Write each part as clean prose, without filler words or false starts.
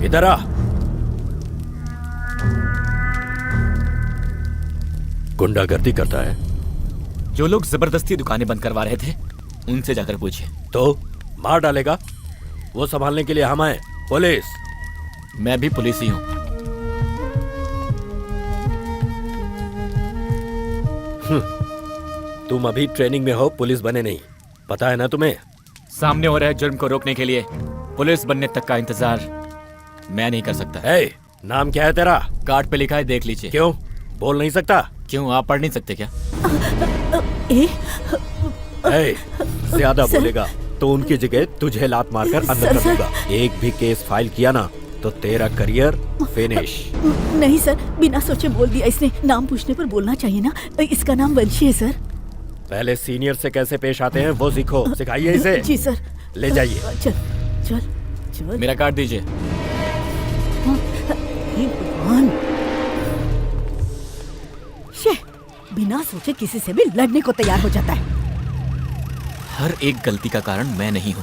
इधर आ। गुंडागर्दी करता है। जो लोग जबरदस्ती दुकानें बंद करवा रहे थे उनसे जाकर पूछिए। तो मार डालेगा? वो संभालने के लिए हम हैं, पुलिस। मैं भी पुलिस ही हूं। तुम अभी ट्रेनिंग में हो, पुलिस बने नहीं, पता है ना तुम्हें? सामने हो रहे जुर्म को रोकने के लिए पुलिस बनने तक का इंतजार मैं नहीं कर सकता। नाम क्या है तेरा? कार्ड पे लिखा है, देख लीजिए। क्यों बोल नहीं सकता? क्यों, आप पढ़ नहीं सकते क्या? ज्यादा बोलेगा तो उनकी जगह तुझे लात मारकर अंदर कर दूंगा। एक भी केस फाइल किया ना तो तेरा करियर फिनिश। नहीं सर, बिना सोचे बोल दिया इसने। नाम पूछने पर बोलना चाहिए ना। इसका नाम वंशी है सर। पहले सीनियर से कैसे पेश आते हैं वो सीखो, सिखाइए इसे। जी सर। ले जाइए। चल चल चल। मेरा कार्ड दीजिए। हे भगवान, बिना सोचे किसी से भी लड़ने को तैयार हो जाता है। हर एक गलती का कारण मैं नहीं हूं।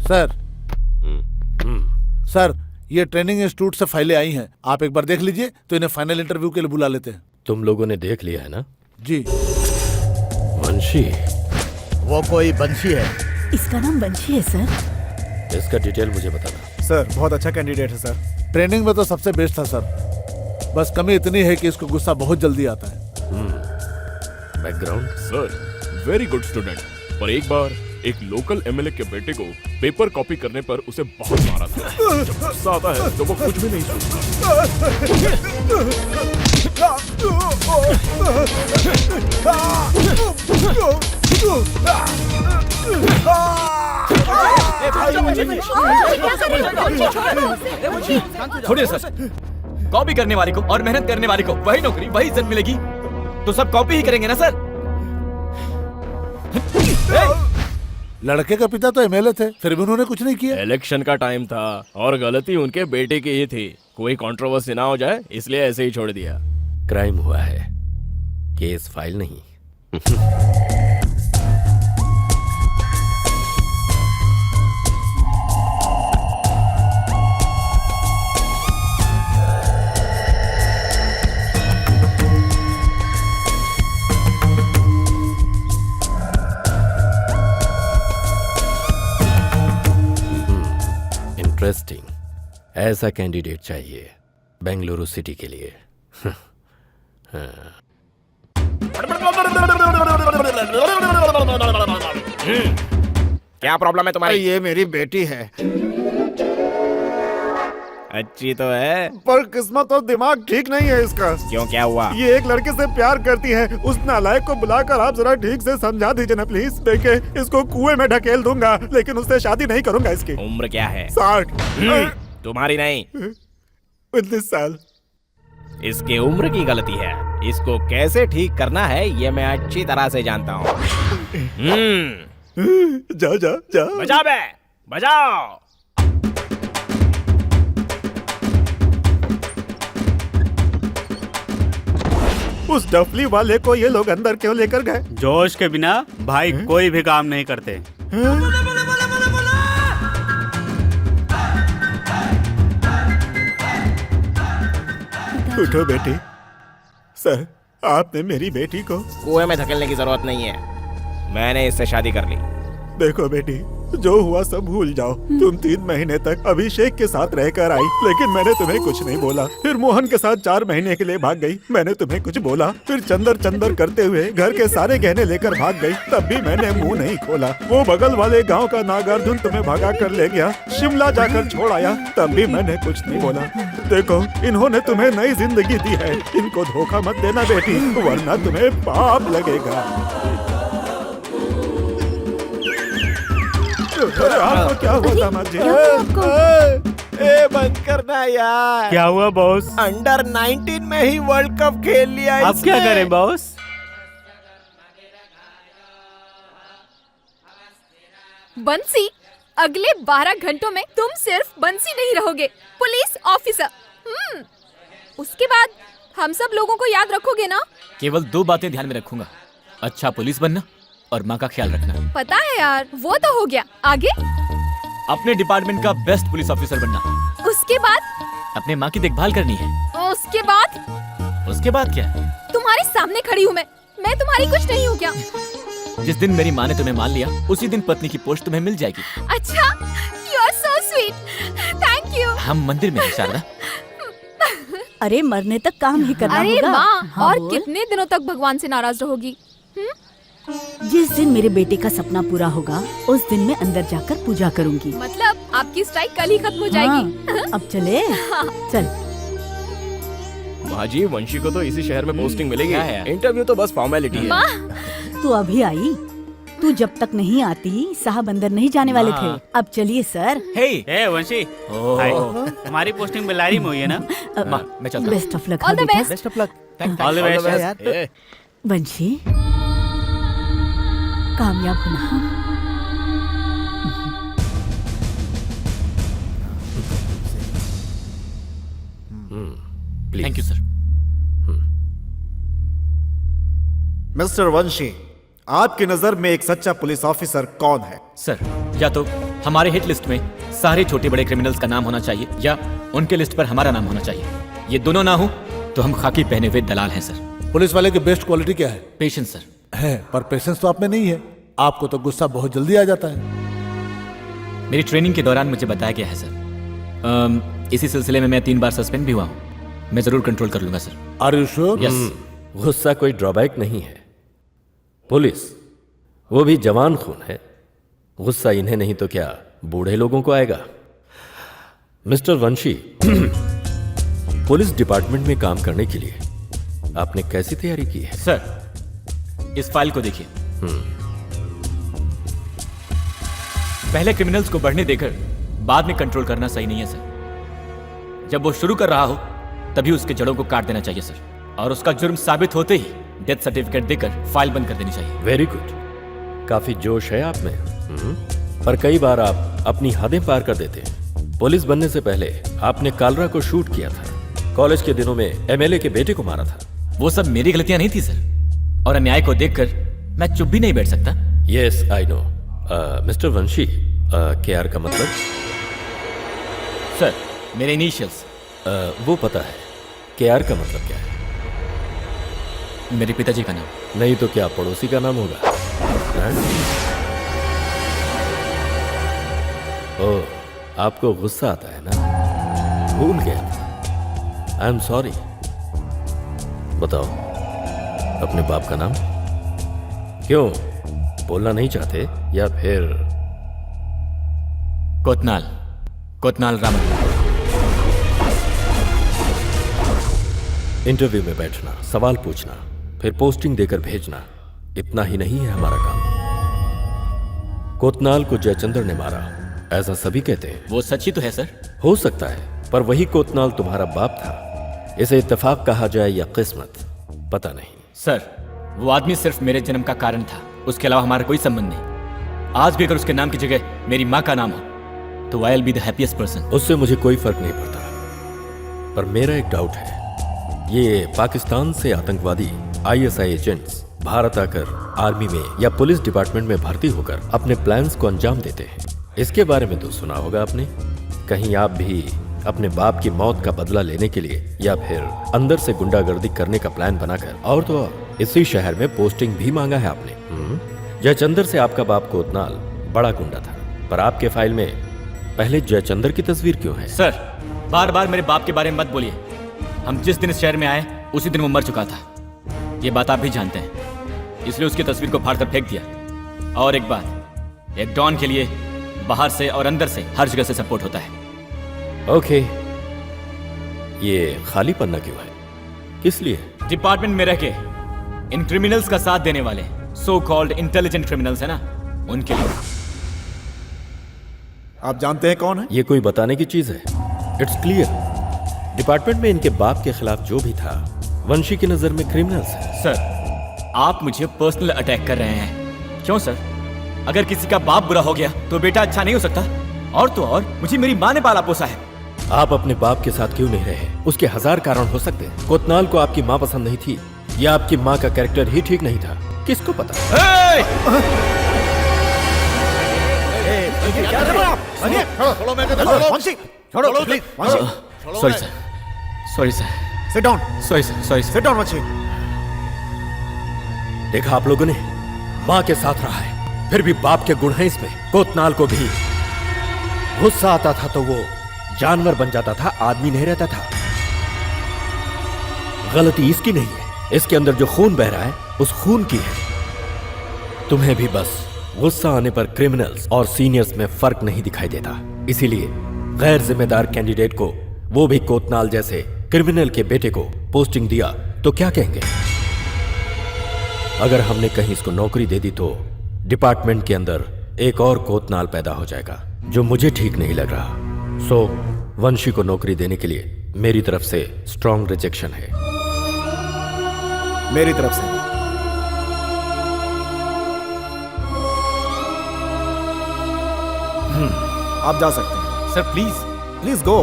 सर सर, ये ट्रेनिंग इंस्टीट्यूट से फाइलें आई हैं, आप एक बार देख लीजिए तो इन्हें फाइनल इंटरव्यू के लिए बुला लेते हैं। तुम लोगों ने देख लिया है ना? जी। वंशी? वो कोई बंशी है। इसका नाम वंशी है सर। इसका डिटेल मुझे बताना। सर बहुत अच्छा कैंडिडेट है सर। ट्रेनिंग में तो सबसे बेस्ट था सर, बस कमी इतनी है कि इसको गुस्सा बहुत जल्दी आता है। Background? Sir very good student, पर एक बार एक लोकल एमएलए के बेटे को पेपर कॉपी करने पर उसे बहुत मारा था। जब गुस्सा आता है तो वो कुछ भी नहीं सोचता। छोड़िए सर, कॉपी करने वाले को और मेहनत करने वाले को वही नौकरी, वही इज्जत मिलेगी तो सब कॉपी ही करेंगे ना सर। लड़के का पिता तो एमएलए थे, फिर भी उन्होंने कुछ नहीं किया। इलेक्शन का टाइम था और गलती उनके बेटे की ही थी। कोई कंट्रोवर्सी ना हो जाए इसलिए ऐसे ही छोड़ दिया। क्राइम हुआ है, केस फाइल नहीं। इंटरेस्टिंग, ऐसा कैंडिडेट चाहिए बेंगलुरु सिटी के लिए। क्या प्रॉब्लम है तुम्हारी? ये मेरी बेटी है। अच्छी तो है पर किस्मत और दिमाग ठीक नहीं है इसका। क्यों, क्या हुआ? ये एक लड़के से प्यार करती है। उस नालायक को बुलाकर आप जरा ठीक से समझा दीजिए ना प्लीज। देखिए, इसको कुएं में ढकेल दूंगा लेकिन उससे शादी नहीं करूंगा। इसकी उम्र क्या है? 60। तुम्हारी नहीं, 19 साल। इसकी उम्र की गलती है। इसको कैसे ठीक करना है ये मैं अच्छी तरह से जानता हूँ। जाओ जाओ जाओ। बजाओ बे, बजाओ। उस डफली वाले को ये लोग अंदर क्यों लेकर गए? जोश के बिना भाई कोई भी काम नहीं करते। उठो बेटी। सर, आपने मेरी बेटी को कुएं में धकेलने की जरूरत नहीं है, मैंने इससे शादी कर ली। देखो बेटी, जो हुआ सब भूल जाओ। तुम 3 महीने तक अभिषेक के साथ रहकर आई, लेकिन मैंने तुम्हें कुछ नहीं बोला। फिर मोहन के साथ 4 महीने के लिए भाग गई, मैंने तुम्हें कुछ बोला। फिर चंदर चंदर करते हुए घर के सारे गहने लेकर भाग गई, तब भी मैंने मुंह नहीं खोला। वो बगल वाले गांव का नागार्जुन तुम्हें भगा कर ले गया, शिमला जाकर छोड़ आया, तब भी मैंने कुछ नहीं बोला। देखो, इन्होंने तुम्हें नई जिंदगी दी है, इनको धोखा मत देना बेटी, वरना तुम्हें पाप लगेगा। अरे आपको क्या हुआ दामाद जी? ए बंद करना यार। क्या हुआ बॉस? अंडर 19 में ही वर्ल्ड कप खेल लिया अब क्या करें बॉस? बंसी, अगले 12 घंटों में तुम सिर्फ बंसी नहीं रहोगे, पुलिस ऑफिसर। उसके बाद हम सब लोगों को याद रखोगे ना? केवल 2 बातें ध्यान में रखूंगा, अच्छा पुलिस बनना और माँ का ख्याल रखना। पता है यार, वो तो हो गया। आगे? अपने डिपार्टमेंट का बेस्ट पुलिस ऑफिसर बनना। उसके बाद? अपने माँ की देखभाल करनी है। उसके बाद? उसके बाद क्या? तुम्हारे सामने खड़ी हूँ मैं तुम्हारी कुछ नहीं हूँ क्या? जिस दिन मेरी माँ ने तुम्हें मान लिया, उसी दिन पत्नी की पोस्ट तुम्हें मिल जाएगी। अच्छा, you are so sweet, thank you. हम मंदिर में हैं शारदा। अरे मरने तक काम ही करना अरे होगा। माँ, हाँ, और बोल। कितने दिनों तक भगवान से नाराज रहोगी? जिस दिन मेरे बेटे का सपना पूरा होगा, उस दिन मैं अंदर जाकर पूजा करूंगी। मतलब आपकी स्ट्राइक कल ही खत्म हो जाएगी। हाँ, अब चले। चल। माँ जी, वंशी को तो इसी शहर में पोस्टिंग मिलेगी। क्या है? इंटरव्यू तो बस फॉर्मेलिटी है। माँ, तू अभी आई? तू जब तक नहीं आती, साहब अंदर नहीं जाने वाले थे। अब चलिए सर। हे, ए वंशी, ओह। हाय। तुम्हारी पोस्टिंग बेलारी में हुई है ना? माँ, मैं चलता हूँ। Best of luck. All the best. Best of luck. All the best यार। वंशी, कामयाब होना। Thank you sir. मिस्टर वंशी, आपकी नजर में एक सच्चा पुलिस ऑफिसर कौन है? सर, या तो हमारे हिट लिस्ट में सारे छोटे बड़े क्रिमिनल्स का नाम होना चाहिए, या उनके लिस्ट पर हमारा नाम होना चाहिए। ये दोनों ना हो तो हम खाकी पहने हुए दलाल हैं सर। पुलिस वाले की बेस्ट क्वालिटी क्या है? Patience sir. है, पर पेशेंस तो आप में नहीं है। आपको तो गुस्सा बहुत जल्दी आ जाता है। मेरी ट्रेनिंग के दौरान मुझे बताया गया है सर। इसी सिलसिले में मैं 3 बार सस्पेंड भी हुआ हूँ। मैं जरूर कंट्रोल कर लूंगा sir. Are you sure? Yes. गुस्सा कोई ड्रॉबैक नहीं है। पुलिस, वो भी जवान खून है। गुस्सा इन्हें नहीं तो क्या बूढ़े लोगों को आएगा। मिस्टर वंशी, पुलिस डिपार्टमेंट में काम करने के लिए आपने कैसी तैयारी की है? सर, इस फाइल को देखिए। पहले क्रिमिनल्स को बढ़ने देकर बाद में कंट्रोल करना सही नहीं है सर। जब वो शुरू कर रहा हो तभी उसके जड़ों को काट देना चाहिए सर, और उसका जुर्म साबित होते ही डेथ सर्टिफिकेट देकर फाइल बंद कर देनी चाहिए। वेरी गुड, काफी जोश है आप में। पर कई बार आप अपनी हदें पार कर देते हैं। पुलिस बनने से पहले आपने कालरा को शूट किया था। कॉलेज के दिनों में एमएलए के बेटे को मारा था। वो सब मेरी गलतियां नहीं थी सर, और अन्याय को देखकर मैं चुप भी नहीं बैठ सकता। Yes I know. Mister Vanshi, KR का मतलब? सर, मेरे इनिशियल्स। वो पता है। केआर का मतलब क्या है? मेरे पिताजी का नाम। नहीं तो क्या पड़ोसी का नाम होगा? ओह, आपको गुस्सा आता है ना? भूल गया था। I am sorry. बताओ अपने बाप का नाम। क्यों बोलना नहीं चाहते, या फिर? कोतनाल रामन। इंटरव्यू में बैठना, सवाल पूछना, फिर पोस्टिंग देकर भेजना, इतना ही नहीं है हमारा काम। कोतनाल को जयचंद्र ने मारा, ऐसा सभी कहते हैं। वो सच ही तो है सर। हो सकता है, पर वही कोतनाल तुम्हारा बाप था। इसे इत्तेफाक कहा जाए या किस्मत, पता नहीं। सर, वो आदमी सिर्फ मेरे जन्म का कारण था, उसके अलावा हमारा कोई संबंध नहीं। आज भी अगर उसके नाम की जगह मेरी माँ का नाम हो तो I will be the happiest person. उससे मुझे कोई फर्क नहीं पड़ता, पर मेरा एक डाउट है। ये पाकिस्तान से आतंकवादी आईएसआई एजेंट्स भारत आकर आर्मी में या पुलिस डिपार्टमेंट में भर्ती होकर अपने प्लान्स को अंजाम देते हैं। इसके बारे में तो सुना होगा आपने। कहीं आप भी अपने बाप की मौत का बदला लेने के लिए या फिर अंदर से गुंडागर्दी करने का प्लान बनाकर, और तो और इसी शहर में पोस्टिंग भी मांगा है आपने। जयचंद्र से आपका बाप कोतनाल बड़ा गुंडा था, पर आपके फाइल में पहले जयचंद्र की तस्वीर क्यों है? सर, बार बार मेरे बाप के बारे में मत बोलिए। हम जिस दिन इस शहर में आए उसी दिन वो मर चुका था। ये बात आप भी जानते हैं, इसलिए उसकी तस्वीर को फाड़ कर फेंक दिया। और एक बात, एक डॉन के लिए बाहर से और अंदर से हर जगह से सपोर्ट होता है। ओके, ये खाली पन्ना क्यों है? किस लिए? डिपार्टमेंट में रह के इन क्रिमिनल्स का साथ देने वाले सो कॉल्ड इंटेलिजेंट क्रिमिनल्स है ना, उनके लिए। आप जानते हैं कौन है? ये कोई बताने की चीज है? It's clear. डिपार्टमेंट में इनके बाप के खिलाफ जो भी था, वंशी की नजर में क्रिमिनल्स है। सर, आप मुझे पर्सनल अटैक कर रहे हैं। क्यों सर? अगर किसी का बाप बुरा हो गया तो बेटा अच्छा नहीं हो सकता? और तो और मुझे मेरी माँ ने पाला पोसा है। आप अपने बाप के साथ क्यों नहीं रहे? उसके हजार कारण हो सकते हैं। कोतनाल को आपकी माँ पसंद नहीं थी, या आपकी माँ का कैरेक्टर ही ठीक नहीं था, किसको पता? Sorry sir, sorry sir, sit down, sorry sir, sorry sir. Sit down Vanshi. देखा आप लोगों ने, माँ के साथ रहा है, फिर भी बाप के गुण हैं इसमें। कोतनाल को भी गुस्सा आता था तो वो जानवर बन जाता था, आदमी नहीं रहता था। गलती इसकी नहीं है, इसके अंदर जो खून बह रहा है उस खून की है। तुम्हें भी बस गुस्सा आने पर क्रिमिनल्स और सीनियर्स में फर्क नहीं दिखाई देता। इसीलिए गैर जिम्मेदार कैंडिडेट को, वो भी कोतनाल जैसे क्रिमिनल के बेटे को पोस्टिंग दिया तो क्या कहेंगे? अगर हमने कहीं इसको नौकरी दे दी तो डिपार्टमेंट के अंदर एक और कोतनाल पैदा हो जाएगा, जो मुझे ठीक नहीं लग रहा। सो वंशी को नौकरी देने के लिए मेरी तरफ से स्ट्रॉन्ग रिजेक्शन है। मेरी तरफ से आप जा सकते हैं। Sir please, please go.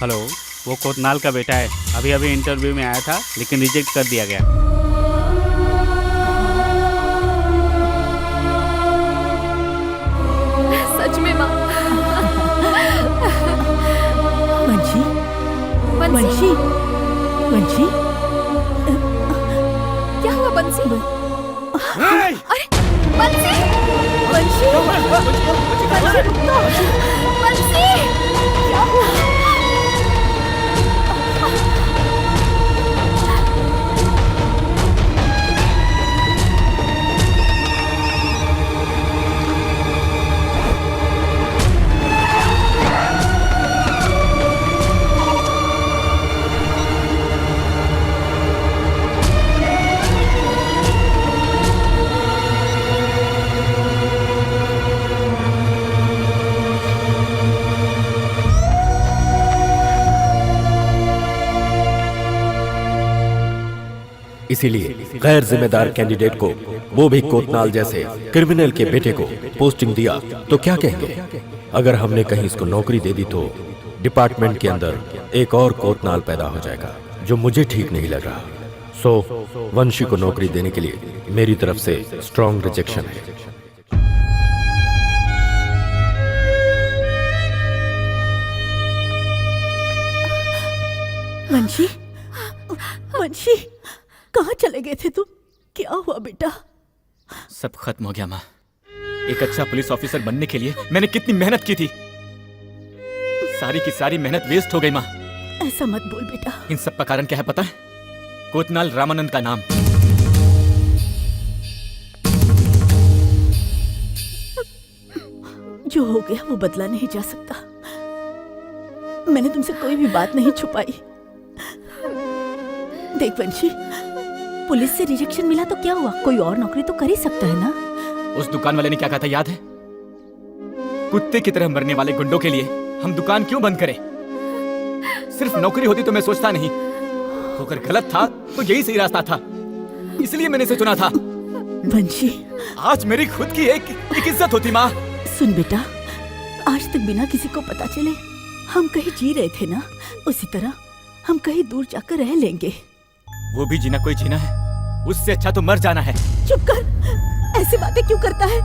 Hello, वो कोतनाल का बेटा है। अभी अभी इंटरव्यू में आया था, लेकिन रिजेक्ट कर दिया गया। सच में माँ। वंशी, बंसी, वंशी, वंशी, क्या हुआ बंसी? अरे बंसी, वंशी, बंसी, क्या हुआ? इसीलिए गैर जिम्मेदार कैंडिडेट को, वो भी कोतनाल जैसे क्रिमिनल के बेटे को पोस्टिंग दिया तो क्या कहेंगे? अगर हमने कहीं इसको नौकरी दे दी तो डिपार्टमेंट के अंदर एक और कोतनाल पैदा हो जाएगा, जो मुझे ठीक नहीं लग रहा। सो वंशी को नौकरी देने के लिए मेरी तरफ से स्ट्रॉन्ग रिजेक्शन है। वंशी, वंशी, कहाँ चले गए थे तुम? क्या हुआ बेटा? सब खत्म हो गया माँ। एक अच्छा पुलिस ऑफिसर बनने के लिए मैंने कितनी मेहनत की थी, सारी की सारी मेहनत वेस्ट हो गई माँ। ऐसा मत बोल बेटा। इन सब का कारण क्या है पता है? कोतनाल रामानंद का नाम। जो हो गया वो बदला नहीं जा सकता। मैंने तुमसे कोई भी बात नहीं छुपाई। देख वंशी, पुलिस से रिजेक्शन मिला तो क्या हुआ? कोई और नौकरी तो कर ही सकता है ना। उस दुकान वाले ने क्या कहा था याद है? कुत्ते की तरह मरने वाले गुंडों के लिए हम दुकान क्यों बंद करें? सिर्फ नौकरी होती तो मैं सोचता नहीं, अगर गलत था तो यही सही रास्ता था, इसलिए मैंने इसे चुना था। वंशी, आज मेरी खुद की एक इज्जत होती माँ। सुन बेटा, आज तक बिना किसी को पता चले हम कहीं जी रहे थे ना, उसी तरह हम कहीं दूर जाकर रह लेंगे। वो भी जीना कोई जीना है, उससे अच्छा तो मर जाना है। चुप कर, ऐसी बातें क्यों करता है?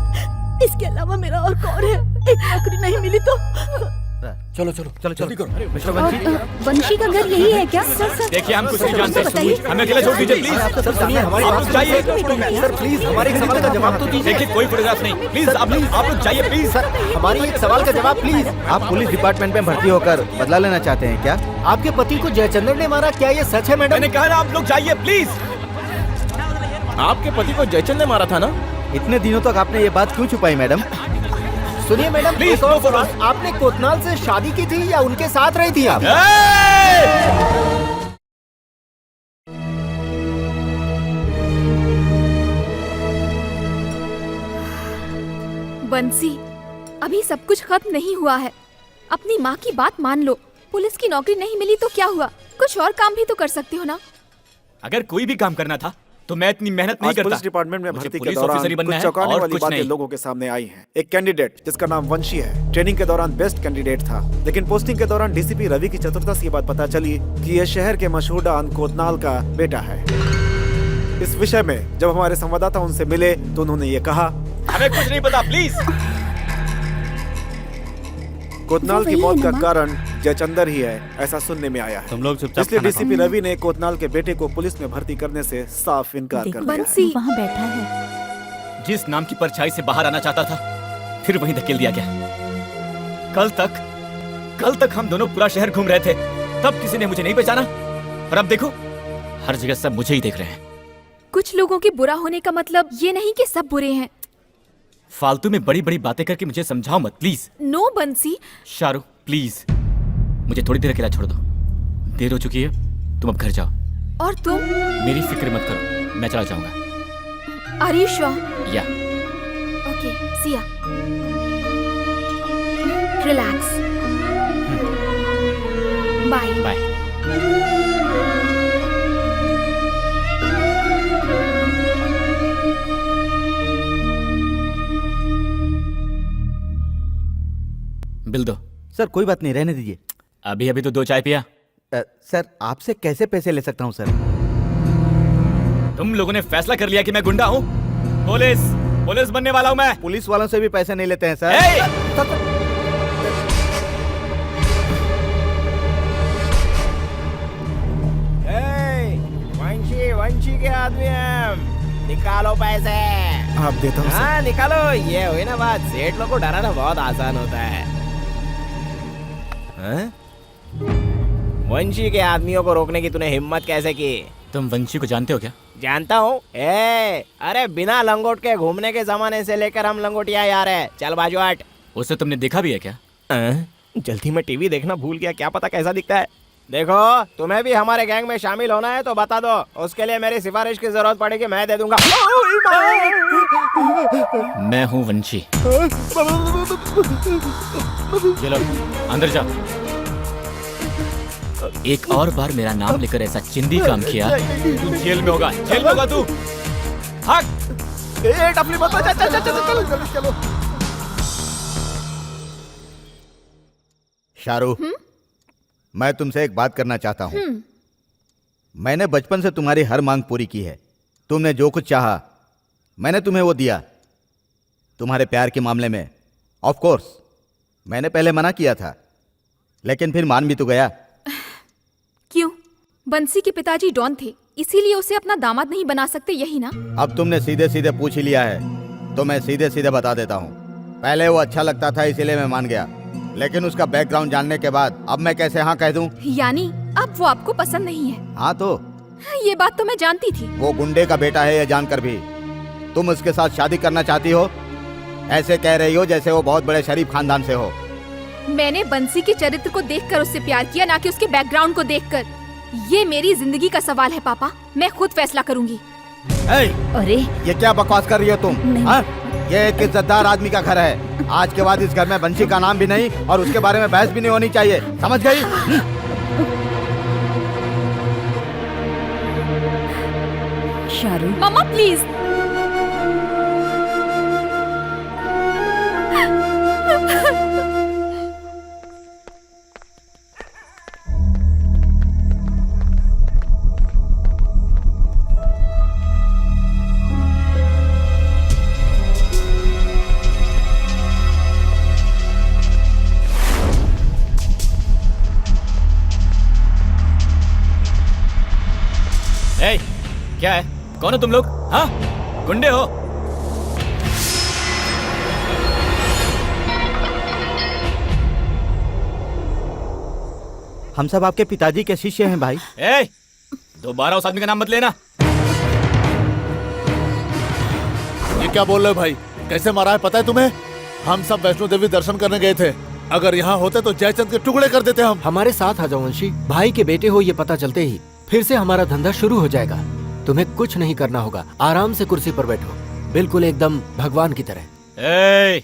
इसके अलावा मेरा और कौन है? एक नौकरी नहीं मिली तो चलो चलो चलो जल्दी करो। वंशी का घर यही है क्या? देखिए हम कुछ नहीं जानते, हमें अकेला छोड़ दीजिए प्लीज। आप लोग जाइए सर प्लीज हमारे एक सवाल का जवाब तो दीजिए। देखिए कोई फोटोग्राफ नहीं, प्लीज आप लोग जाइए प्लीज। सर हमारी एक सवाल का जवाब प्लीज। आप पुलिस डिपार्टमेंट में भर्ती होकर बदला लेना चाहते हैं क्या? आपके पति को जयचंद्र ने मारा, क्या ये सच है मैडम? मैंने कहा ना आप लोग जाइए प्लीज। आपके पति को जयचंद ने मारा था ना? इतने दिनों तक आपने ये बात क्यों छुपाई मैडम? सुनिए मैडम, Please, एक और no सवाल। photos. आपने कोतनाल से शादी की थी या उनके साथ रही थी आप? बंसी, अभी सब कुछ खत्म नहीं हुआ है। अपनी माँ की बात मान लो। पुलिस की नौकरी नहीं मिली तो क्या हुआ? कुछ और काम भी तो कर सकते हो ना। अगर कोई भी काम करना था तो मैं इतनी मेहनत नहीं आज करता। पुलिस डिपार्टमेंट में मुझे भर्ती के पुलिस दौरान ऑफिसर ही बनना कुछ है चौंकाने और वाली कुछ बातें नहीं। लोगों के सामने आई हैं। एक कैंडिडेट जिसका नाम वंशी है, ट्रेनिंग के दौरान बेस्ट कैंडिडेट था, लेकिन पोस्टिंग के दौरान डीसीपी रवि की चतुरता से ये बात पता चली कि यह शहर के मशहूर डॉन कोतनाल का बेटा है। इस विषय में जब हमारे संवाददाता उनसे मिले तो उन्होंने ये कहा, हमें कुछ नहीं पता, प्लीज। कोतनाल की वही मौत है का ना? कारण जयचंदर ही है, ऐसा सुनने में आया है। तुम लोग चुपचाप इसलिए खाना डीसीपी रवि ने कोतनाल के बेटे को पुलिस में भर्ती करने से साफ इनकार कर दिया है। बंसी, वहाँ बैठा है। जिस नाम की परछाई से बाहर आना चाहता था, फिर वहीं धकेल दिया गया। कल तक हम दोनों पूरा शहर घूम रहे थे, तब किसी ने मुझे नहीं पहचाना, और अब देखो हर जगह सब मुझे ही देख रहे हैं। कुछ लोगों के बुरा होने का मतलब ये नहीं कि सब बुरे हैं। फालतू में बड़ी बड़ी बातें करके मुझे समझाओ मत, प्लीज। नो बंसी। शाहरुख, प्लीज मुझे थोड़ी देर अकेला छोड़ दो। देर हो चुकी है, तुम अब घर जाओ। और तुम? मेरी फिक्र मत करो, मैं चला जाऊंगा। Are you sure? Yeah okay, see ya. Relax. Bye. Bye. Bill दो। सर कोई बात नहीं, रहने दीजिए। अभी अभी तो 2 चाय पिया। सर आपसे कैसे पैसे ले सकता हूँ सर? तुम लोगों ने फैसला कर लिया कि मैं गुंडा हूँ। पुलिस बनने वाला हूँ मैं। पुलिस वालों से भी पैसे नहीं लेते हैं सर। ए! वंशी के आदमी हम, निकालो पैसे। आप देता हूँ हाँ निकालो। ये हुई ना बात, सेठ लोग को डराना बहुत आसान होता है। हाँ? वंशी के आदमियों को रोकने की तूने हिम्मत कैसे की? तुम वंशी को जानते हो क्या? जानता हूँ। अरे बिना लंगोट के घूमने के जमाने से लेकर हम लंगोटिया यार है। चल बाजू हट। उसे तुमने देखा भी है क्या? जल्दी में टीवी देखना भूल गया, क्या पता कैसा दिखता है। देखो तुम्हें भी हमारे गैंग में शामिल होना है तो बता दो, उसके लिए मेरी सिफारिश की जरूरत पड़ेगी, मैं दे दूंगा। मैं हूँ वंशी। चलो अंदर जाओ। एक और बार मेरा नाम लेकर ऐसा चिंदी काम किया, तू जेल में होगा। जेल में होगा तू। भाग। टपली मत बजा, चल चलो। शाहरुख, मैं तुमसे एक बात करना चाहता हूँ। मैंने बचपन से तुम्हारी हर मांग पूरी की है। तुमने जो कुछ चाहा मैंने तुम्हें वो दिया। तुम्हारे प्यार के मामले में ऑफ कोर्स मैंने पहले मना किया था, लेकिन फिर मान भी तो गया। क्यों? बंसी के पिताजी डॉन थे, इसीलिए उसे अपना दामाद नहीं बना सकते, यही ना? अब तुमने सीधे सीधे पूछ ही लिया है तो मैं सीधे सीधे बता देता हूँ। पहले वो अच्छा लगता था इसीलिए मैं मान गया, लेकिन उसका बैकग्राउंड जानने के बाद अब मैं कैसे हाँ कह दूं? यानी अब वो आपको पसंद नहीं है? हाँ तो ये बात तो मैं जानती थी। वो गुंडे का बेटा है, ये जानकर भी तुम उसके साथ शादी करना चाहती हो? ऐसे कह रही हो जैसे वो बहुत बड़े शरीफ खानदान से हो। मैंने बंसी के चरित्र को देखकर उससे प्यार किया, ना कि उसके बैकग्राउंड को देखकर। ये मेरी जिंदगी का सवाल है पापा, मैं खुद फैसला करूंगी। अरे ये क्या बकवास कर रही हो तुम? नहीं। हाँ? ये एक इज्जतदार आदमी का घर है। आज के बाद इस घर में बंशी का नाम भी नहीं और उसके बारे में बहस भी नहीं होनी चाहिए, समझ गई? शाहरुख, मम्मा प्लीज। क्या है? कौन हो तुम लोग? हाँ, गुंडे हो? हम सब आपके पिताजी के शिष्य हैं भाई। दोबारा उस आदमी का नाम मत लेना। ये क्या बोल रहे हो भाई? कैसे मारा है पता है तुम्हें? हम सब वैष्णो देवी दर्शन करने गए थे। अगर यहाँ होते तो जयचंद के टुकड़े कर देते हम। हमारे साथ आ जाओ वंशी। भाई के बेटे हो ये पता चलते ही फिर से हमारा धंधा शुरू हो जाएगा। तुम्हें कुछ नहीं करना होगा, आराम से कुर्सी पर बैठो, बिल्कुल एकदम भगवान की तरह। ए,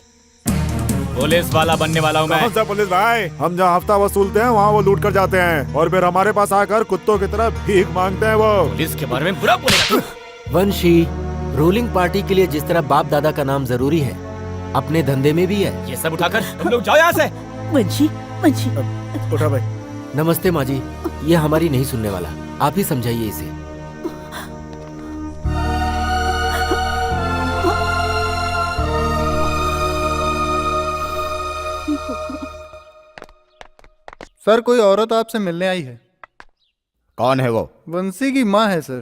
पुलिस वाला बनने वाला हूँ मैं। कौन सा पुलिस भाई? हम जहाँ हफ्ता वसूलते हैं वहाँ वो लूट कर जाते हैं और फिर हमारे पास आकर कुत्तों की तरह भीख मांगते हैं वो। पुलिस के बारे में बुरा बोलेगा तू? वंशी, रूलिंग पार्टी के लिए जिस तरह बाप दादा का नाम जरूरी है, अपने धंधे में भी है। ये सब उठाकर तुम लोग जाओ यहाँ से। वंशी, वंशी, उठा भाई। नमस्ते माँ जी, ये हमारी नहीं सुनने वाला, आप ही समझाइए इसे। सर कोई औरत आपसे मिलने आई है। कौन है वो? वंशी की माँ है सर।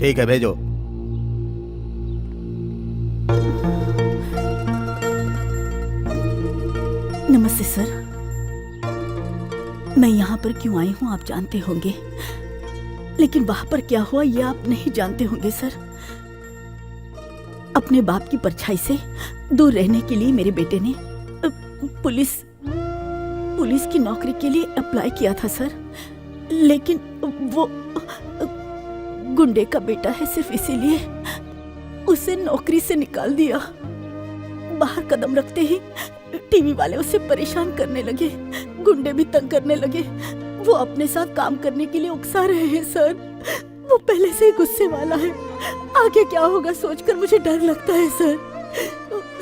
ठीक है, भेजो। नमस्ते सर। मैं यहाँ पर क्यों आई हूँ आप जानते होंगे, लेकिन वहां पर क्या हुआ ये आप नहीं जानते होंगे सर। अपने बाप की परछाई से दूर रहने के लिए मेरे बेटे ने पुलिस की नौकरी के लिए अप्लाई किया था सर, लेकिन वो गुंडे का बेटा है, सिर्फ इसीलिए उसे नौकरी से निकाल दिया। बाहर कदम रखते ही टीवी वाले उसे परेशान करने लगे, गुंडे भी तंग करने लगे। वो अपने साथ काम करने के लिए उकसा रहे हैं सर। वो पहले से ही गुस्से वाला है। आगे क्या होगा सोचकर मुझे डर लगता है सर।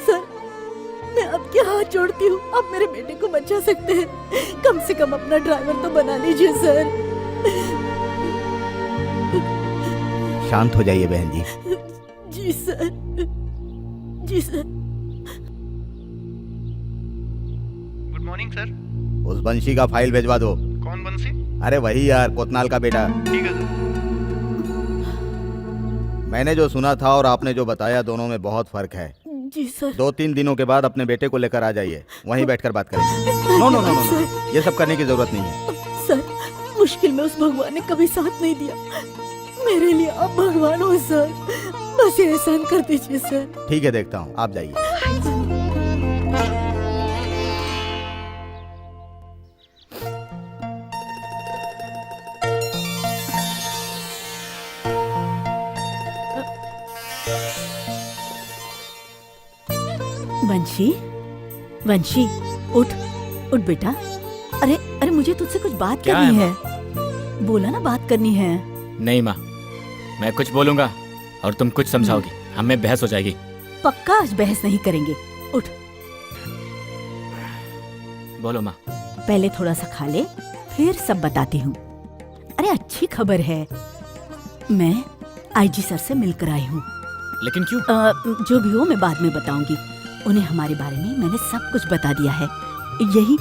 सर, मैं आपके हाथ जोड़ती हूँ, आप मेरे बेटे को बचा सकते हैं। कम से कम अपना ड्राइवर तो बना लीजिए सर। शांत हो जाइए बहन जी। जी सर, जी सर। Good morning sir. उस बंशी का फाइल भेजवा दो। कौन बंशी? अरे वही यार, कोतनाल का बेटा। ठीक है सर। मैंने जो सुना था और आपने जो बताया, दोनों में बहुत फर्क है। जी सर। 2-3 दिनों के बाद अपने बेटे को लेकर आ जाइए, वहीं बैठकर बात करेंगे। नो नो नो नो, ये सब करने की जरूरत नहीं है। सर, मुश्किल में उस भगवान ने कभी साथ नहीं दिया। मेरे लिए आप भगवान हो सर, बस ये एहसान कर दीजिए सर। ठीक है, देखता हूँ, आप जाइए। वंशी, वंशी, उठ उठ बेटा। अरे अरे, मुझे तुझसे कुछ बात क्या करनी है, है। बोला ना बात करनी है। नहीं माँ, मैं कुछ बोलूंगा और तुम कुछ समझाओगी, हमें बहस हो जाएगी। पक्का आज बहस नहीं करेंगे। उठ। बोलो माँ। पहले थोड़ा सा खा ले, फिर सब बताती हूँ। अरे अच्छी खबर है, मैं आईजी सर से मिलकर आई हूँ। लेकिन क्यों? जो भी हो मैं बाद में बताऊंगी। उन्हें हमारे बारे में मैंने सब कुछ बता दिया है, यही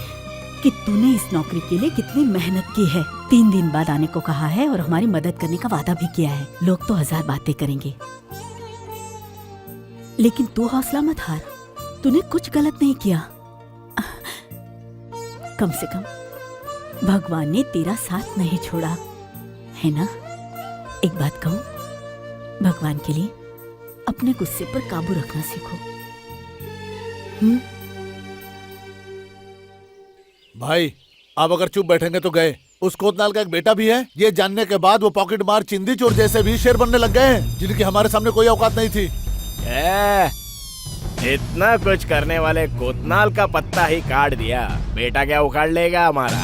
कि तूने इस नौकरी के लिए कितनी मेहनत की है। 3 दिन बाद आने को कहा है और हमारी मदद करने का वादा भी किया है। लोग तो 1000 बातें करेंगे, लेकिन तू हौसला मत हार। तूने कुछ गलत नहीं किया। कम से कम भगवान ने तेरा साथ नहीं छोड़ा, है ना? एक बात कहूं, भगवान के लिए अपने गुस्से पर काबू रखना सीखो। भाई, आप अगर चुप बैठेंगे तो गए। उस कोतनाल का एक बेटा भी है, ये जानने के बाद वो पॉकेट मार चिंदी चोर जैसे भी शेर बनने लग गए हैं, जिनकी हमारे सामने कोई औकात नहीं थी। इतना कुछ करने वाले कोतनाल का पत्ता ही काट दिया, बेटा क्या उखाड़ लेगा हमारा?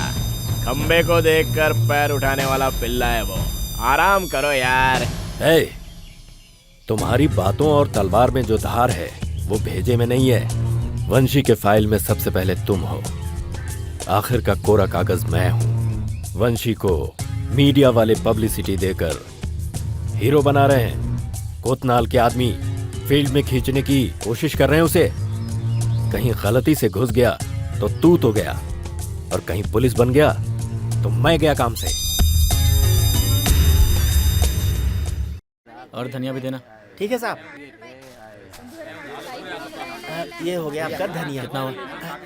खंबे को देखकर पैर उठाने वाला पिल्ला है वो। आराम करो यार। ए, तुम्हारी बातों और तलवार में जो धार है वो भेजे में नहीं है। वंशी के फाइल में सबसे पहले तुम हो, आखिर का कोरा कागज मैं हूं। वंशी को मीडिया वाले पब्लिसिटी देकर हीरो बना रहे हैं। कोतनाल के आदमी फील्ड में खींचने की कोशिश कर रहे हैं उसे। कहीं गलती से घुस गया तो तू तो गया, और कहीं पुलिस बन गया तो मैं गया काम से। और धनिया भी देना। ठीक है साहब। ये हो गया आपका धनिया। कितना हुआ?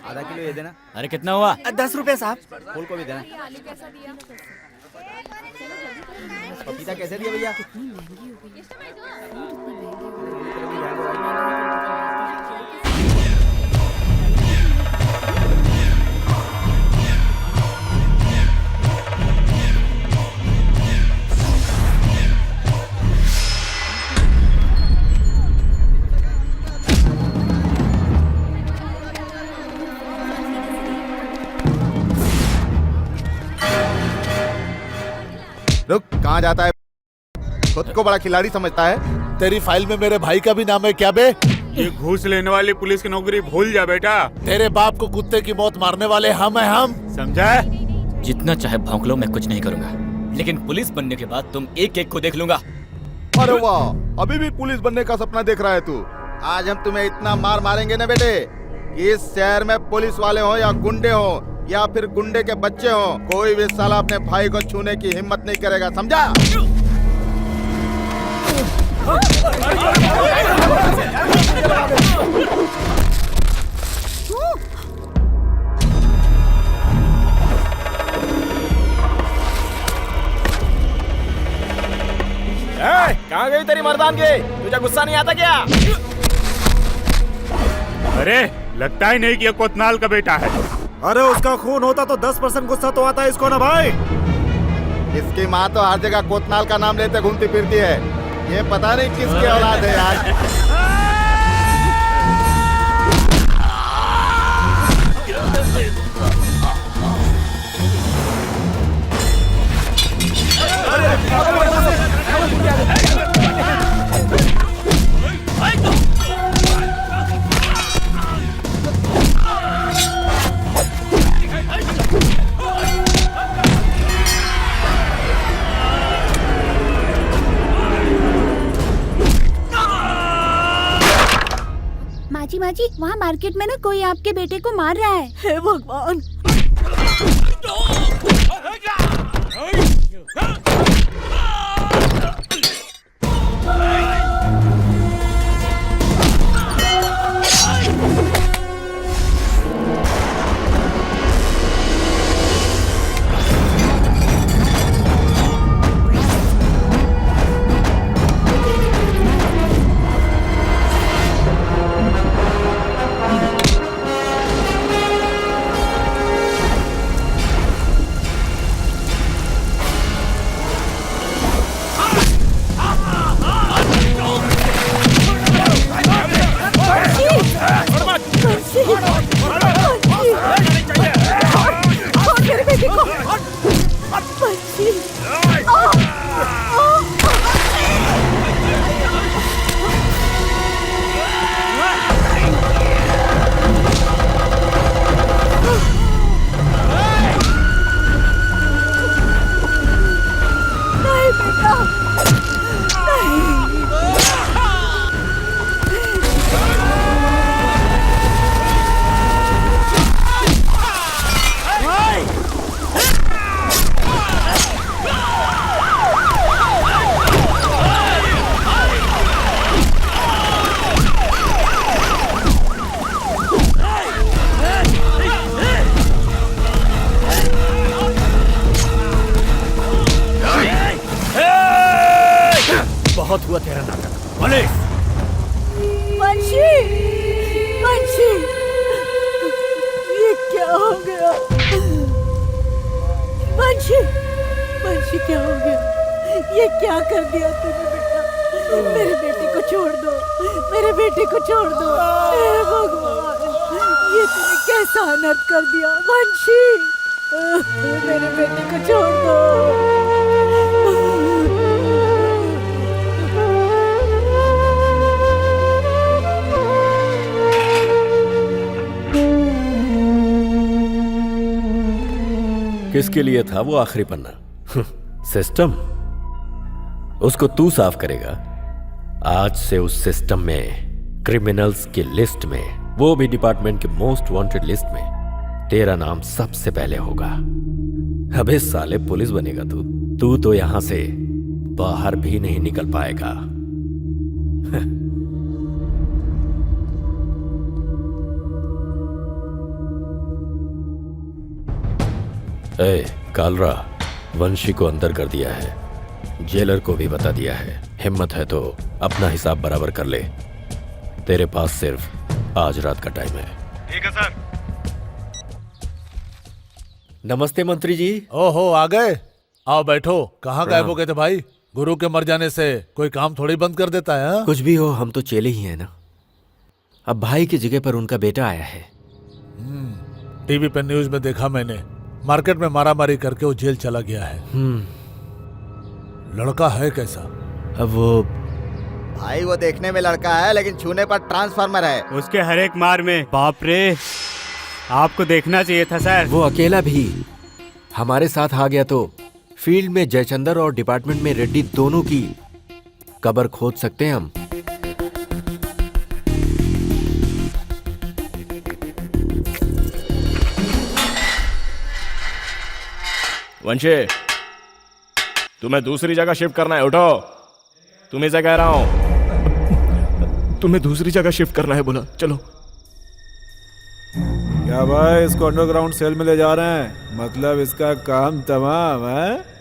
आधा किलो ये देना। अरे कितना हुआ? 10 रुपए साहब। फूल को भी देना। पपीता कैसे दिया भैया? जाता है, खुद को बड़ा खिलाड़ी समझता है। तेरी फाइल में मेरे भाई का भी नाम है क्या बे? ये घूस लेने वाली पुलिस की नौकरी भूल जा बेटा। तेरे बाप को कुत्ते की मौत मारने वाले हम हैं हम, समझा? जितना चाहे भौंक लो, मैं कुछ नहीं करूंगा, लेकिन पुलिस बनने के बाद तुम एक एक को देख लूंगा। अरे वाह, अभी भी पुलिस बनने का सपना देख रहा है तू। आज हम तुम्हें इतना मार मारेंगे ना बेटे, कि इस शहर में पुलिस वाले हो या गुंडे हो या फिर गुंडे के बच्चे हो, कोई भी साला अपने भाई को छूने की हिम्मत नहीं करेगा, समझा? कहाँ गई तेरी मर्दानगी? तुझे गुस्सा नहीं आता क्या? अरे लगता ही नहीं कि ये कोतनाल का बेटा है। अरे उसका खून होता तो 10% गुस्सा तो आता है इसको ना भाई। इसकी माँ तो हर जगह कोतनाल का नाम लेते घूमती फिरती है, ये पता नहीं किसकी औलाद है यार। माजी वहाँ मार्केट में ना कोई आपके बेटे को मार रहा है। हे भगवान! बहुत हुआ तेरा नाटक। बोले वंशी, वंशी, ये क्या हो गया? वंशी, वंशी क्या हो गया? ये क्या कर दिया तूने बेटा? मेरे बेटे को छोड़ दो, मेरे बेटे को छोड़ दो। हे भगवान, ये तूने कैसा अनर्थ कर दिया? वंशी, मेरे बेटे को छोड़ दो। किसके लिए था वो आखिरी पन्ना? सिस्टम, उसको तू साफ करेगा। आज से उस सिस्टम में, क्रिमिनल्स की लिस्ट में, वो भी डिपार्टमेंट के मोस्ट वांटेड लिस्ट में तेरा नाम सबसे पहले होगा। अबे साले, पुलिस बनेगा तू तो यहां से बाहर भी नहीं निकल पाएगा। ए कालरा, वंशी को अंदर कर दिया है, जेलर को भी बता दिया है। हिम्मत है तो अपना हिसाब बराबर कर ले। तेरे पास सिर्फ आज रात का टाइम है। ठीक है सर। नमस्ते मंत्री जी। ओहो, आ गए? आओ बैठो। कहाँ गायब हो गए थे भाई? गुरु के मर जाने से कोई काम थोड़ी बंद कर देता है? कुछ भी हो, हम तो चेले ही हैं ना। अब भाई की जगह पर उनका बेटा आया है। टीवी पे न्यूज में देखा मैंने, मार्केट में मारामारी करके वो जेल चला गया है। लड़का है कैसा? अब वो भाई वो देखने में लड़का है लेकिन छूने पर ट्रांसफार्मर है। उसके हर एक मार में बाप रे, आपको देखना चाहिए था सर। वो अकेला भी हमारे साथ आ गया तो फील्ड में जयचंदर और डिपार्टमेंट में रेड्डी दोनों की कब्र खोद सकते हैं हम। वंशी, तुम्हें दूसरी जगह शिफ्ट करना है, उठो। तुम्हें से कह रहा हूं। तुम्हें दूसरी जगह शिफ्ट करना है बोला, चलो। क्या भाई, इसको अंडरग्राउंड सेल में ले जा रहे हैं? मतलब इसका काम तमाम है?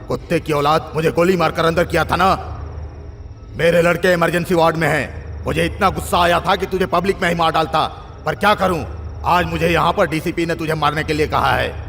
कुत्ते की औलाद, मुझे गोली मारकर अंदर किया था ना। मेरे लड़के इमरजेंसी वार्ड में हैं। मुझे इतना गुस्सा आया था कि तुझे पब्लिक में ही मार डालता, पर क्या करूं, आज मुझे यहां पर डीसीपी ने तुझे मारने के लिए कहा है।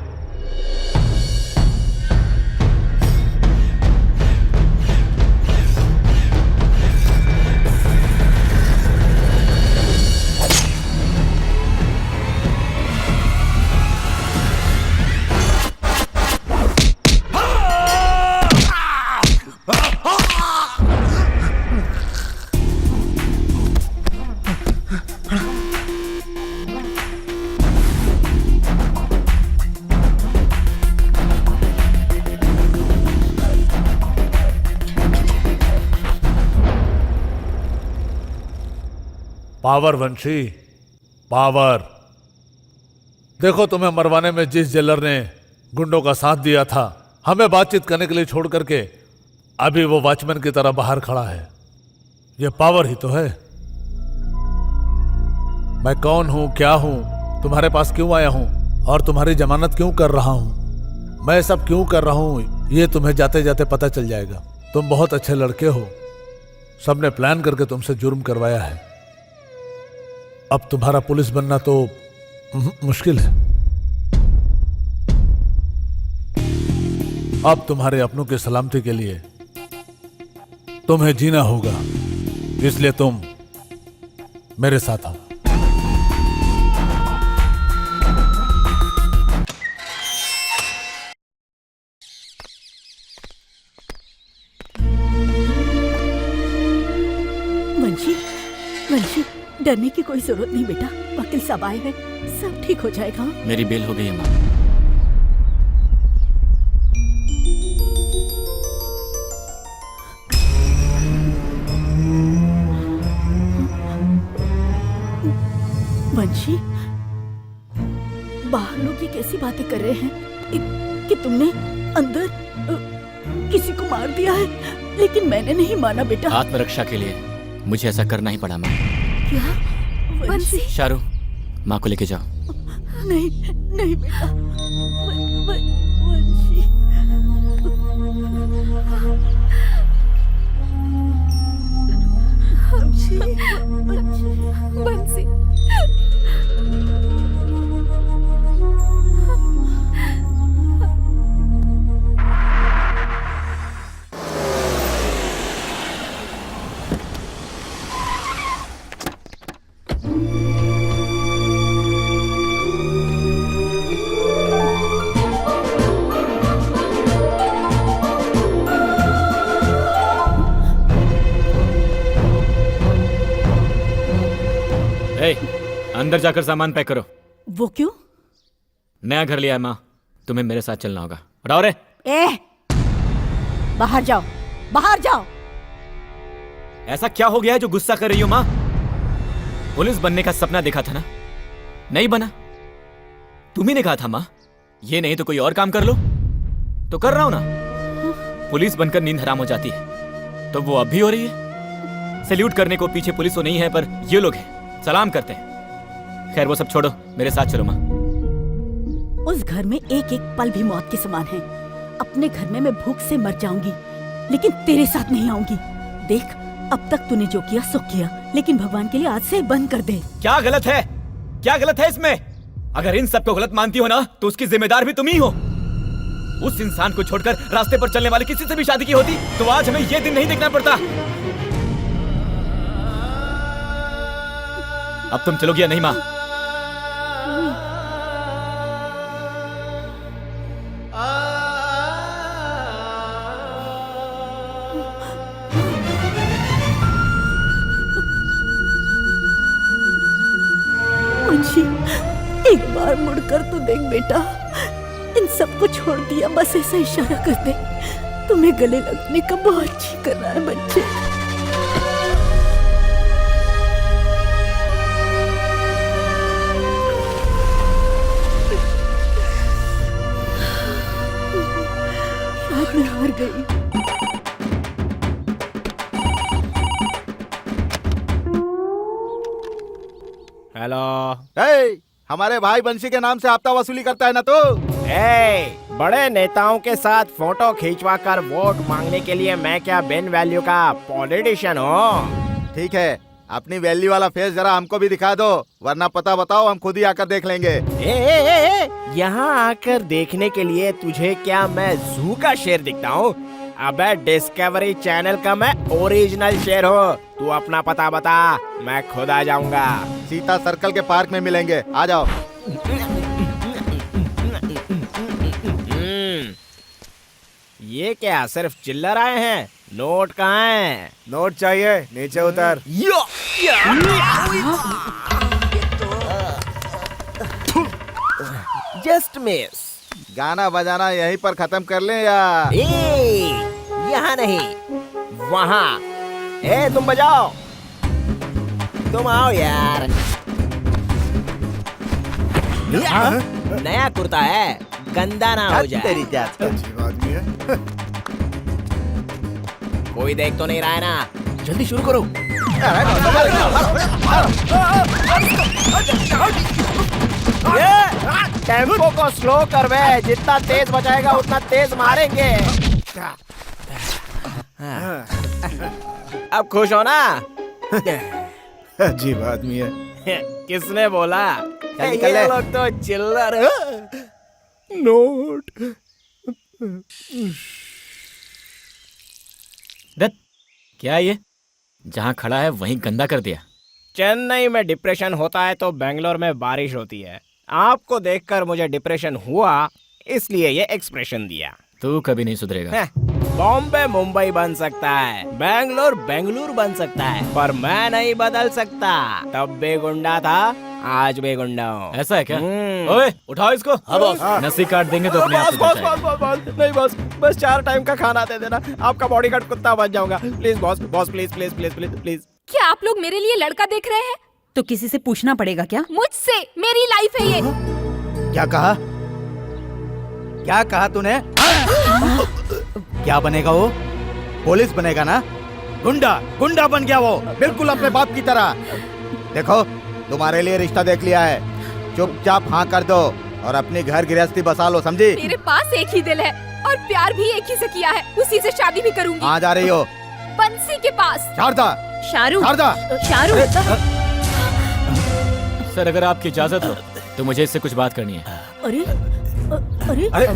पावर वंशी, पावर। देखो, तुम्हें मरवाने में जिस जेलर ने गुंडों का साथ दिया था, हमें बातचीत करने के लिए छोड़ करके अभी वो वॉचमैन की तरह बाहर खड़ा है। ये पावर ही तो है। मैं कौन हूं, क्या हूं, तुम्हारे पास क्यों आया हूं और तुम्हारी जमानत क्यों कर रहा हूं, मैं सब क्यों कर रहा हूं, ये तुम्हें जाते जाते पता चल जाएगा। तुम बहुत अच्छे लड़के हो, सबने प्लान करके तुमसे जुर्म करवाया है। अब तुम्हारा पुलिस बनना तो मुश्किल है। अब तुम्हारे अपनों की सलामती के लिए तुम्हें जीना होगा, इसलिए तुम मेरे साथ आओ। वंशी, वंशी, डरने की कोई जरूरत नहीं बेटा। वकील साहब आए हैं, सब ठीक हो जाएगा। मेरी बेल हो गई है माँ। वंशी, बाहर लोग ये कैसी बातें कर रहे हैं कि तुमने अंदर किसी को मार दिया है, लेकिन मैंने नहीं माना बेटा। आत्मरक्षा के लिए मुझे ऐसा करना ही पड़ा माँ। क्या? वंशी, शारू, माँ को लेके जाओ। नहीं नहीं बेटा, वंशी। बंसी, अंदर जाकर सामान पैक करो। वो क्यों? नया घर लिया है माँ, तुम्हें मेरे साथ चलना होगा। हटाओ रे। बाहर जाओ, बाहर जाओ। ऐसा क्या हो गया है जो गुस्सा कर रही हो माँ? पुलिस बनने का सपना देखा था ना, नहीं बना। तुम्ही ने कहा था माँ, ये नहीं तो कोई और काम कर लो, तो कर रहा हूं ना। पुलिस बनकर नींद हराम हो जाती है, तो वो अब भी हो रही है। सैल्यूट करने को पीछे पुलिस तो नहीं है, पर ये लोग हैं, सलाम करते हैं। खैर वो सब छोड़ो, मेरे साथ चलो माँ। उस घर में एक एक पल भी मौत के समान है। अपने घर में मैं भूख से मर जाऊंगी, लेकिन तेरे साथ नहीं आऊंगी। देख, अब तक तूने जो किया सो किया, लेकिन भगवान के लिए आज से बंद कर दे। क्या गलत है? क्या गलत है इसमें? अगर इन सबको गलत मानती हो ना तो उसकी जिम्मेदार भी तुम ही हो। उस इंसान को छोड़कर रास्ते पर चलने वाले किसी से भी शादी की होती तो आज हमें ये दिन नहीं देखना पड़ता। अब तुम चलोगी या नहीं माँ? मुझे एक बार मुड़कर तो देख बेटा, इन सबको छोड़ दिया, बस ऐसा इशारा कर दे। तुम्हें गले लगने का बहुत जी कर रहा है बच्चे। आज मैं हार गई। हेलो। हमारे भाई बंसी के नाम से हफ्ता वसूली करता है ना तू? बड़े नेताओं के साथ फोटो खिंचवा कर वोट मांगने के लिए मैं क्या बिन वैल्यू का पॉलिटिशियन हूँ? ठीक है, अपनी वैल्यू वाला फेस जरा हमको भी दिखा दो, वरना पता बताओ, हम खुद ही आकर देख लेंगे। यहाँ आकर देखने के लिए तुझे क्या मैं जू का शेर दिखता हूँ? अबे डिस्कवरी चैनल का मैं ओरिजिनल शेर हूँ। तू अपना पता बता, मैं खुद आ जाऊंगा। सीता सर्कल के पार्क में मिलेंगे, आ जाओ। ये क्या सिर्फ चिल्लर आए हैं? नोट कहाँ हैं? नोट चाहिए, नीचे उतर। Just miss. गाना बजाना यहीं पर खत्म कर लें या? यहाँ नहीं, वहाँ। तुम बजाओ, तुम आओ यार। नया कुर्ता है, गंदा ना हो जाए। तेरी जात का। अजीब आदमी है। कोई देख तो नहीं रहा है ना? जल्दी शुरू करो। टेम्पो को स्लो कर बे, जितना तेज बजाएगा उतना तेज मारेंगे। अब खुश हो ना? अजीब आदमी है। किसने बोला? निकल ये ले। लोग तो चिल्लर। नोट। दत्त, क्या ये? जहाँ खड़ा है वहीं गंदा कर दिया। चेन्नई में डिप्रेशन होता है तो बेंगलोर में बारिश होती है। आपको देखकर मुझे डिप्रेशन हुआ, इसलिए ये एक्सप्रेशन दिया। तू कभी नहीं सुधरेगा। बॉम्बे मुंबई बन सकता है, बेंगलोर बेंगलुरु बन सकता है, पर मैं नहीं बदल सकता। तब भी गुंडा था, आज भी गुंडा हूँ। ऐसा है क्या? ओए, उठाओ इसको। हाँ बॉस। नसी काट देंगे तो अपने आप से बॉस बचाएगा। बॉस बॉस बॉस नहीं बॉस, बस 4 टाइम का खाना दे देना, आपका बॉडीगार्ड कुत्ता बन जाऊंगा। Please boss, boss please please please please please. क्या आप लोग मेरे लिए लड़का देख रहे हैं? तो किसी से पूछना पड़ेगा क्या? मुझसे, मेरी लाइफ है ये। क्या कहा? क्या कहा तूने? क्या बनेगा वो? पुलिस बनेगा ना? गुंडा, गुंडा बन गया वो, बिल्कुल अपने बाप की तरह। देखो, तुम्हारे लिए रिश्ता देख लिया है, चुपचाप हाँ कर दो और अपनी घर गृहस्थी बसा लो, समझी? मेरे पास एक ही दिल है और प्यार भी एक ही से किया है, उसी से शादी भी करूंगी। कहाँ जा रही हो? बंसी के पास। शारदा, शाहरुख, शारदा, शाहरुख। सर, अगर आपकी इजाजत हो तो मुझे इससे कुछ बात करनी है। अरे अरे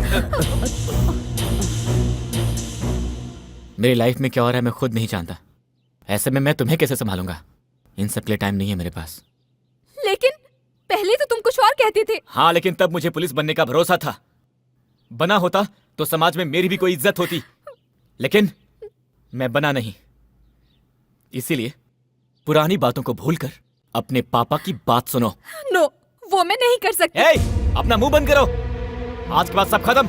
मेरी लाइफ में क्या हो रहा है मैं खुद नहीं जानता। ऐसे में मैं तुम्हें कैसे संभालूंगा? इन सब के लिए टाइम नहीं है मेरे पास। लेकिन पहले तो तुम कुछ और कहते थे। हाँ, लेकिन तब मुझे पुलिस बनने का भरोसा था। बना होता तो समाज में मेरी भी कोई इज्जत होती, लेकिन मैं बना नहीं। इसीलिए पुरानी बातों को भूलकर अपने पापा की बात सुनो। नो, वो मैं नहीं कर सकती। अपना मुंह बंद करो। आज के बाद सब खत्म।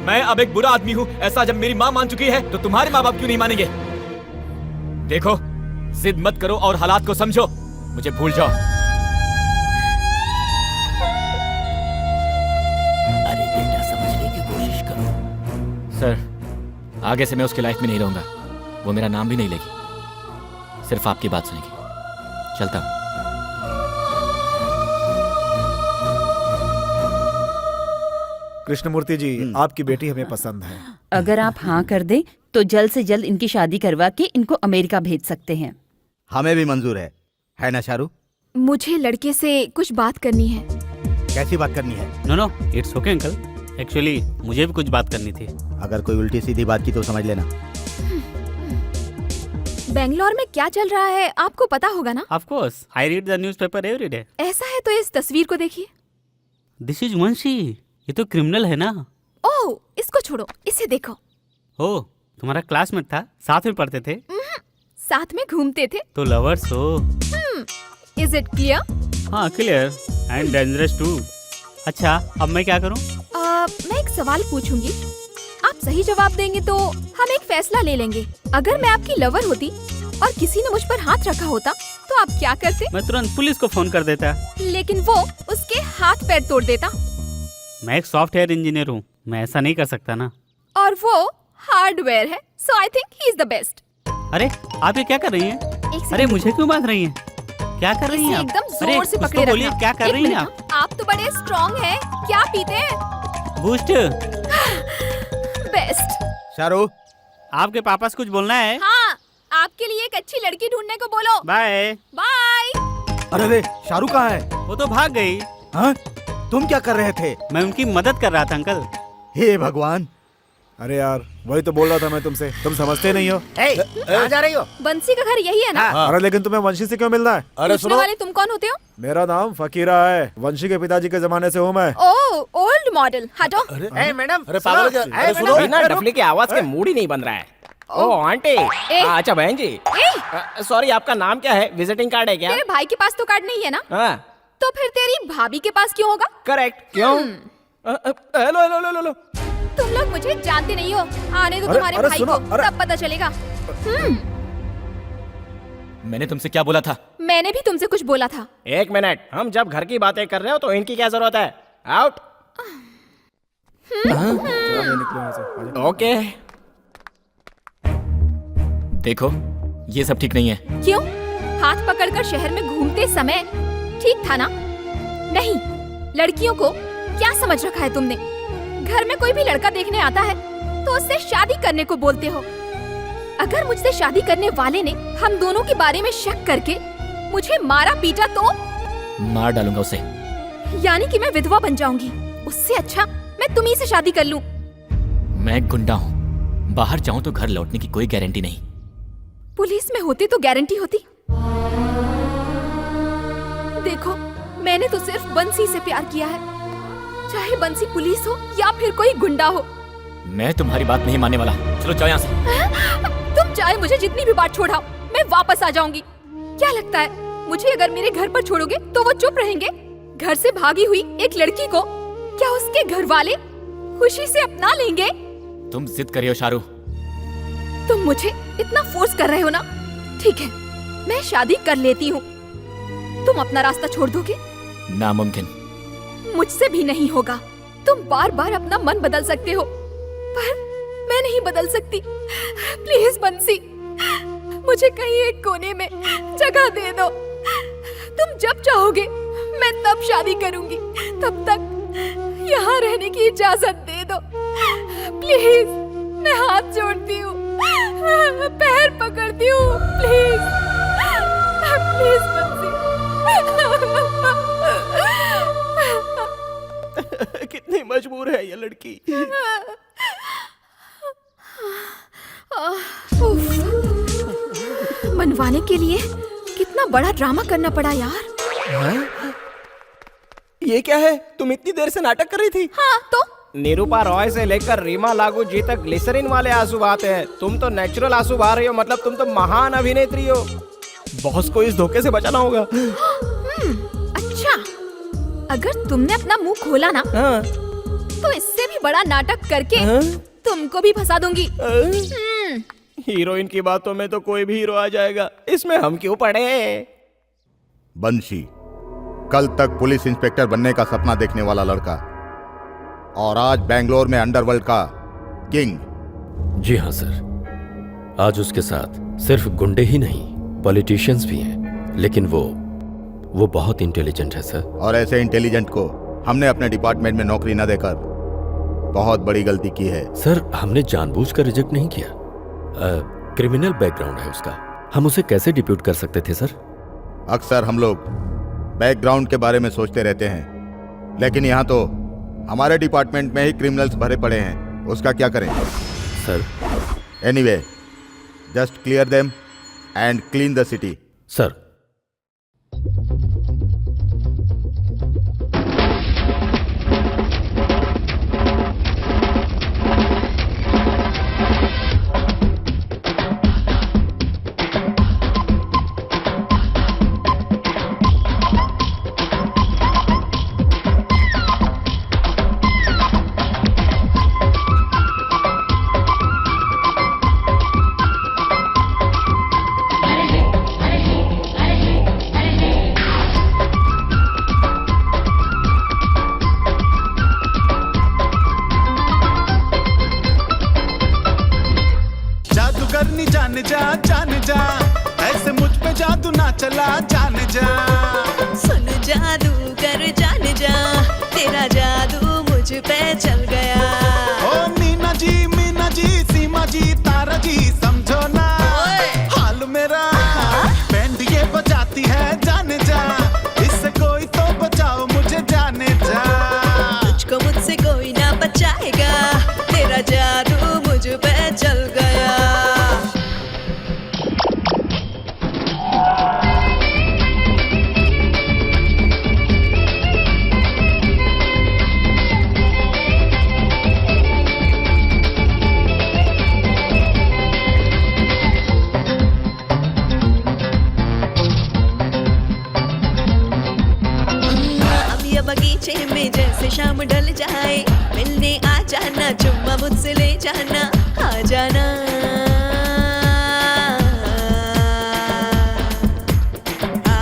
मैं अब एक बुरा आदमी हूँ, ऐसा जब मेरी माँ मान चुकी है तो तुम्हारे माँ बाप क्यों नहीं मानेंगे? देखो, जिद मत करो और हालात को समझो, मुझे भूल जाओ। अरे बेटा, समझने की कोशिश करो। सर, आगे से मैं उसकी लाइफ में नहीं रहूंगा। वो मेरा नाम भी नहीं लेगी, सिर्फ आपकी बात सुनेगी। चलता हूँ। कृष्णमूर्ति जी, आपकी बेटी हमें पसंद है। अगर आप हाँ कर दें तो जल्द से जल्द इनकी शादी करवा के इनको अमेरिका भेज सकते हैं। हमें भी मंजूर है ना शाहरुख? मुझे लड़के से कुछ बात करनी है। कैसी बात करनी है? No no, it's okay uncle. Actually मुझे भी कुछ बात करनी थी। अगर कोई उल्टी सीधी बात की तो समझ लेना। बेंगलोर में क्या चल रहा है आपको पता होगा ना? Of course, I read the newspaper every day. ऐसा है तो इस तस्वीर को देखिए। दिस इज वंशी। ये तो क्रिमिनल है ना? ओह, इसको छोड़ो, इसे देखो। ओ, तुम्हारा क्लासमेट था, साथ में पढ़ते थे? साथ में घूमते थे। तो लवर्स हो? Is it clear? हाँ, क्लियर एंड डेंजरस टू। अच्छा, अब मैं क्या करूँ? मैं एक सवाल पूछूंगी, आप सही जवाब देंगे तो हम एक फैसला ले लेंगे। अगर मैं आपकी लवर होती और किसी ने मुझ पर हाथ रखा होता तो आप क्या करते? मैं तुरंत पुलिस को फोन कर देता। लेकिन वो उसके हाथ पैर तोड़ देता। मैं एक सॉफ्टवेयर इंजीनियर हूँ, मैं ऐसा नहीं कर सकता ना। और वो हार्डवेयर है, so I think he is the best. अरे, आप ये क्या कर रही हैं? अरे, मुझे क्यों बांध रही हैं? क्या कर रही हैं आप? एकदम अरे, जोर से कुछ पकड़े तो बोलिए, रखना। क्या कर एक रही हैं मिनट, आप तो बड़े स्ट्रॉन्ग हैं। क्या पीते हैं? बूस्ट। बेस्ट। शाहरुख, आपके पापा से कुछ बोलना है? हाँ, आपके लिए एक अच्छी लड़की ढूंढने को बोलो। Bye bye. अरे शाहरुख कहाँ है? वो तो भाग गई। हाँ? तुम क्या कर रहे थे? मैं उनकी मदद कर रहा था अंकल। हे भगवान। अरे यार, वही तो बोल रहा था मैं तुमसे, तुम समझते नहीं हो। कहाँ जा रही हो? बंसी का घर यही है ना? अरे लेकिन तुम्हें वंशी से क्यों मिलना है? अरे पूछने वाले तुम कौन होते हो? मेरा नाम फकीरा है, वंशी के पिताजी के जमाने से हूँ मैं। ओह, ओल्ड मॉडल। हटो। मैडम, अरे पागल क्या? अरे सुनो। बिना डफली की आवाज के मूड ही नहीं बन रहा है। ओ आंटी। अच्छा बहन जी, सॉरी, आपका नाम क्या है? विजिटिंग कार्ड है क्या? तेरे भाई के पास तो कार्ड नहीं है ना? हाँ, तो फिर तेरी भाभी के पास क्यों होगा? करेक्ट। क्यों? Hello hello hello hello. तुम लोग मुझे जानते नहीं हो। आने दो तुम्हारे भाई को, तब पता चलेगा। मैंने तुमसे क्या बोला था? मैंने भी तुमसे कुछ बोला था। एक मिनट, हम जब घर की बातें कर रहे हो तो इनकी क्या जरूरत है? आउट। ओके। देखो, ये सब ठीक नहीं है। क्यों? हाथ पकड़कर शहर में घूमते समय ठीक था ना? नहीं, लड़कियों को क्या समझ रखा है तुमने? घर में कोई भी लड़का देखने आता है तो उससे शादी करने को बोलते हो। अगर मुझसे शादी करने वाले ने हम दोनों के बारे में शक करके मुझे मारा पीटा तो? मार डालूंगा उसे। यानी कि मैं विधवा बन जाऊंगी। उससे अच्छा मैं तुम्ही से शादी कर लूं। मैं गुंडा हूँ, बाहर जाऊँ तो घर लौटने की कोई गारंटी नहीं। पुलिस में होती तो गारंटी होती। देखो, मैंने तो सिर्फ बंसी से प्यार किया है, चाहे बंसी पुलिस हो या फिर कोई गुंडा हो। मैं तुम्हारी बात नहीं मानने वाला। चलो जाओ यहाँ से। तुम चाहे मुझे जितनी भी बार छोड़ाओ, मैं वापस आ जाऊंगी। क्या लगता है मुझे अगर मेरे घर पर छोड़ोगे तो वो चुप रहेंगे? घर से भागी हुई एक लड़की को क्या उसके घर वाले खुशी से अपना लेंगे? तुम जिद करियो शाहरुख। तुम मुझे इतना फोर्स कर रहे हो ना? ठीक है, मैं शादी कर लेती हूँ। तुम अपना रास्ता छोड़ दोगे? नामुमकिन। मुझसे भी नहीं होगा। तुम बार बार अपना मन बदल सकते हो, पर मैं नहीं बदल सकती। प्लीज बंसी, मुझे कहीं एक कोने में जगह दे दो। तुम जब चाहोगे मैं तब शादी करूंगी। तब तक यहाँ रहने की इजाजत दे दो प्लीज। मैं हाथ जोड़ती हूँ, पैर पकड़ती हूँ, प्लीज प्लीज बंसी। कितनी मजबूर है ये लड़की। मनवाने के लिए कितना बड़ा ड्रामा करना पड़ा यार। ये क्या है? तुम इतनी देर से नाटक कर रही थी? हाँ तो? निरूपा रॉय से लेकर रीमा लागू जी तक ग्लिसरीन वाले आंसू बहाते हैं। तुम तो नेचुरल आंसू बहा रही हो, मतलब तुम तो महान अभिनेत्री हो। बॉस को इस धोखे से बचाना होगा। अच्छा, अगर तुमने अपना मुंह खोला ना, हाँ। तो इससे भी बड़ा नाटक करके तुमको भी फंसा दूंगी। हीरोइन की बातों में तो कोई भी हीरो आ जाएगा, इसमें हम क्यों पड़े? बंशी, कल तक पुलिस इंस्पेक्टर बनने का सपना देखने वाला लड़का, और आज बेंगलोर में अंडरवर्ल्ड का किंग। जी हाँ सर, आज उसके साथ सिर्फ गुंडे ही नहीं, पॉलिटिशियंस भी हैं, लेकिन वो बहुत इंटेलिजेंट है सर। और ऐसे इंटेलिजेंट को हमने अपने डिपार्टमेंट में नौकरी न देकर बहुत बड़ी गलती की है। सर, हमने जानबूझकर रिजेक्ट नहीं किया। क्रिमिनल बैकग्राउंड है उसका, हम उसे कैसे डिप्यूट कर सकते थे सर? अक्सर हम लोग बैकग्राउंड के बारे में सोचते रहते हैं, लेकिन यहाँ तो हमारे डिपार्टमेंट में ही क्रिमिनल्स भरे पड़े हैं, उसका क्या करें? Sir anyway, just clear them and clean the city. Sir जादूगरनी जान जा ऐसे मुझ पे जादू ना चला जान जा। सुन जादूगर जान जा, तेरा जादू मुझ पे चल गया। ओ मीना जी सीमा जी तारा जी समझो ना हाल मेरा, बैंड ये बजाती है जान जा, इससे कोई तो बचाओ मुझे जाने जा। तुझको मुझसे कोई ना बचाएगा, तेरा जादू मुझ पे चल गया। बगीचे में जैसे शाम ढल जाए, मिलने आ जाना, चुम्मा मुझसे ले जाना, आ जाना। आ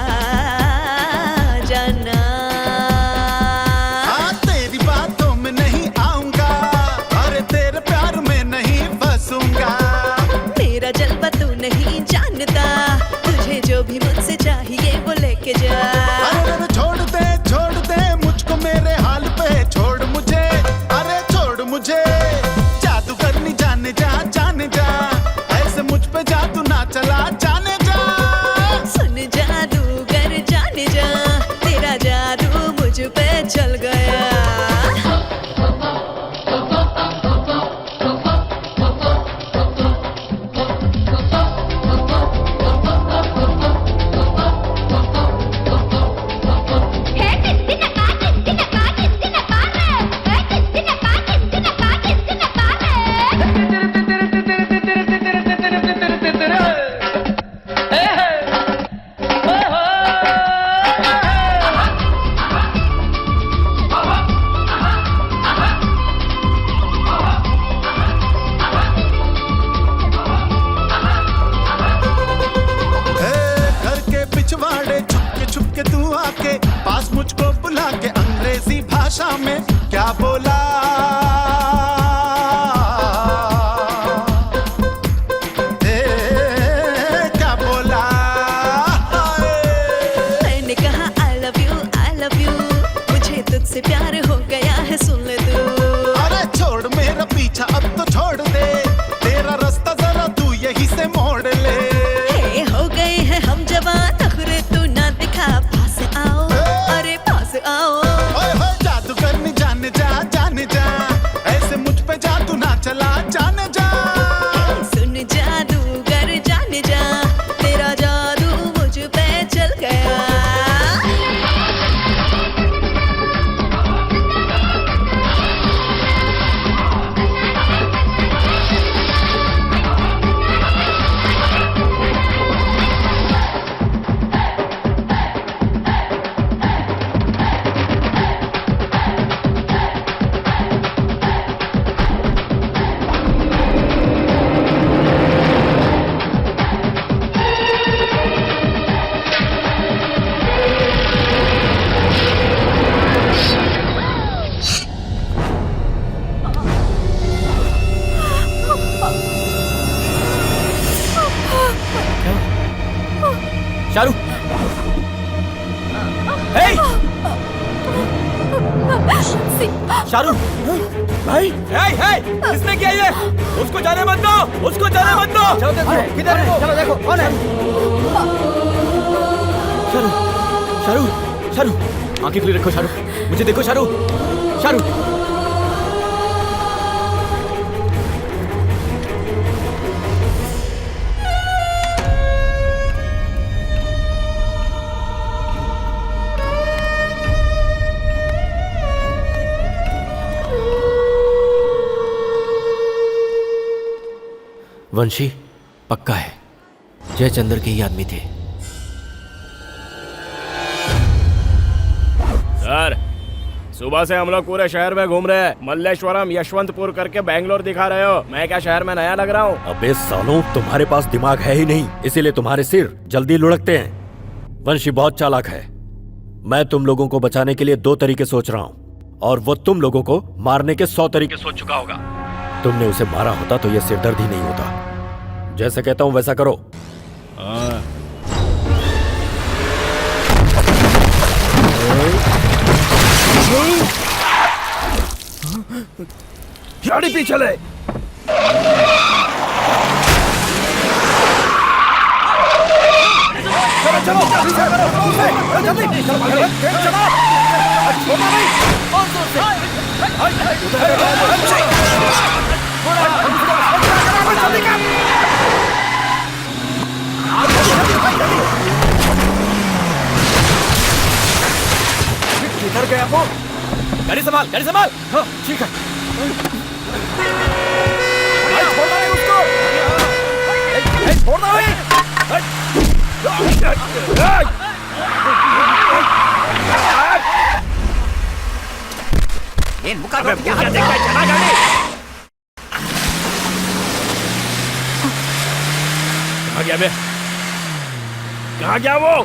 जाना। तेरी बातों में नहीं आऊंगा, अरे तेरे प्यार में नहीं फंसूंगा। मेरा जलवा तू नहीं जानता, तुझे जो भी मुझसे चाहिए वो लेके जा। अरे छोड़ दे मुझको मेरे हाल पे, छोड़ मुझे, अरे छोड़ मुझे। जादूगरनी जाने जा ऐसे मुझ पे जादू ना चला जाने जा। सुन जादूगर जाने जा, तेरा जादू मुझ पे चल गया। छुपके तू आके पास मुझको बुला के अंग्रेजी भाषा में क्या बोला? क्या बोला? मैंने कहा I love you, मुझे तुझसे प्यार हो गया है, सुन ले तू। अरे छोड़ मेरा पीछा अब तो छोड़ दे, तेरा रास्ता जरा तू यहीं से मोड़ ले। हो गए हैं हम जवान, नखरे तू ना दिखा, पास आओ, अरे पास आओ। जादूगरनी जाने जा ऐसे मुझ पे जादू ना चला जाने जा। सुन जादूगर जाने जा, तेरा जादू मुझ पे चल गया। शाहरुख, हे! शाहरुख भाई, किसने किया ये? उसको जाने मत दो, उसको जाने मत दो। चलो देखो, किधर है? चलो देखो कौन है? शाहरुख, शाहरुख, शाहरुख, आंखें खुली रखो शाहरुख, मुझे देखो शाहरुख, शाहरुख। वंशी पक्का है जयचंद्र के ही आदमी थे। सर, सुबह से हम लोग पूरे शहर में घूम रहे हैं। मल्लेश्वरम, यशवंतपुर करके बैंगलोर दिखा रहे हो। मैं क्या शहर में नया लग रहा हूँ? अबे सालों, तुम्हारे पास दिमाग है ही नहीं, इसीलिए तुम्हारे सिर जल्दी लुढ़कते हैं। वंशी बहुत चालाक है। मैं तुम लोगों को बचाने के लिए 2 तरीके सोच रहा हूँ, और वो तुम लोगों को मारने के 100 तरीके सोच चुका होगा। तुमने उसे मारा होता तो यह सिरदर्द ही नहीं होता। जैसे कहता हूं वैसा करो। गाड़ी पीछे ले। चलो चलो जल्दी किधर गया वो? गाड़ी संभाल, गाड़ी संभाल। हाँ, ठीक है। छोड़ना नहीं उसको। छोड़ना नहीं। मुकाबला क्या देखता है? चला गाड़ी। कहाँ गया बे? कहाँ गया वो?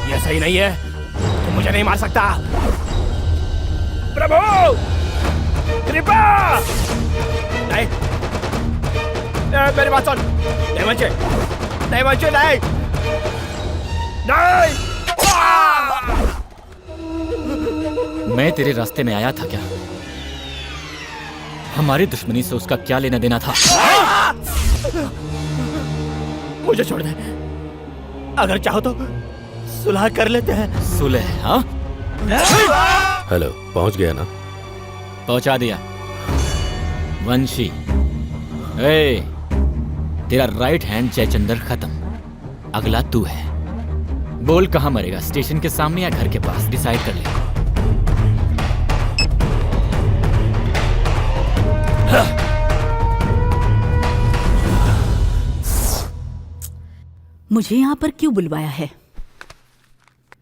ये सही नहीं है, तुम मुझे नहीं मार सकता। प्रभु, कृपा। नहीं, मेरी बात सुन। नहीं बच्चे, नहीं बच्चे, नहीं, नहीं। मैं तेरे रास्ते में आया था क्या? हमारी दुश्मनी से उसका क्या लेना देना था? मुझे छोड़ दे, अगर चाहो तो सुलह कर लेते हैं। सुलह? हाँ। हेलो, पहुंच गया ना? पहुंचा दिया। वंशी, तेरा राइट हैंड जयचंद्र खत्म, अगला तू है। बोल कहाँ मरेगा, स्टेशन के सामने या घर के पास? डिसाइड कर ले। मुझे यहाँ पर क्यों बुलवाया है?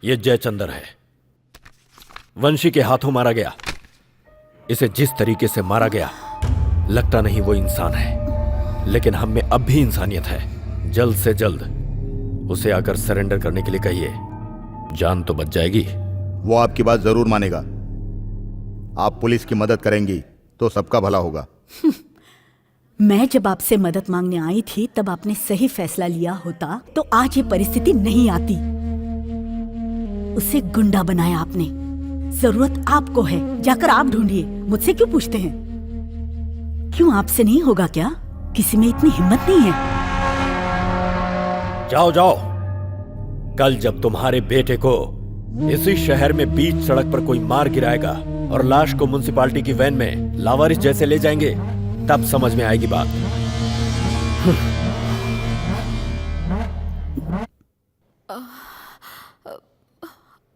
ये जयचंद्र है, वंशी के हाथों मारा गया। इसे जिस तरीके से मारा गया, लगता नहीं वो इंसान है, लेकिन हम में अब भी इंसानियत है। जल्द से जल्द उसे आकर सरेंडर करने के लिए कहिए, जान तो बच जाएगी। वो आपकी बात जरूर मानेगा। आप पुलिस की मदद करेंगी तो सबका भला होगा। मैं जब आपसे मदद मांगने आई थी तब आपने सही फैसला लिया होता तो आज ये परिस्थिति नहीं आती। उसे गुंडा बनाया आपने। जरूरत आपको है, जाकर आप ढूंढिए, मुझसे क्यों पूछते हैं? क्यों आपसे नहीं होगा क्या? किसी में इतनी हिम्मत नहीं है? जाओ जाओ, कल जब तुम्हारे बेटे को इसी शहर में बीच सड़क पर कोई मार गिराएगा और लाश को म्युनिसिपालिटी की वैन में लावारिस जैसे ले जाएंगे, तब समझ में आएगी बात।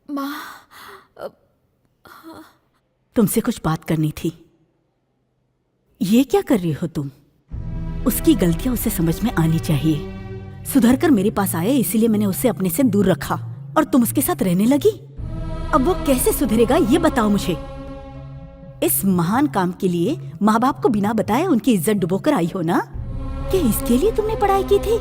माँ, तुमसे कुछ बात करनी थी। ये क्या कर रही हो तुम? उसकी गलतियां उसे समझ में आनी चाहिए। सुधर कर मेरे पास आए, इसीलिए मैंने उसे अपने से दूर रखा और तुम उसके साथ रहने लगी। अब वो कैसे सुधरेगा ये बताओ मुझे। इस महान काम के लिए माँ बाप को बिना बताए उनकी इज्जत डुबोकर आई हो ना? कि इसके लिए तुमने पढ़ाई की थी?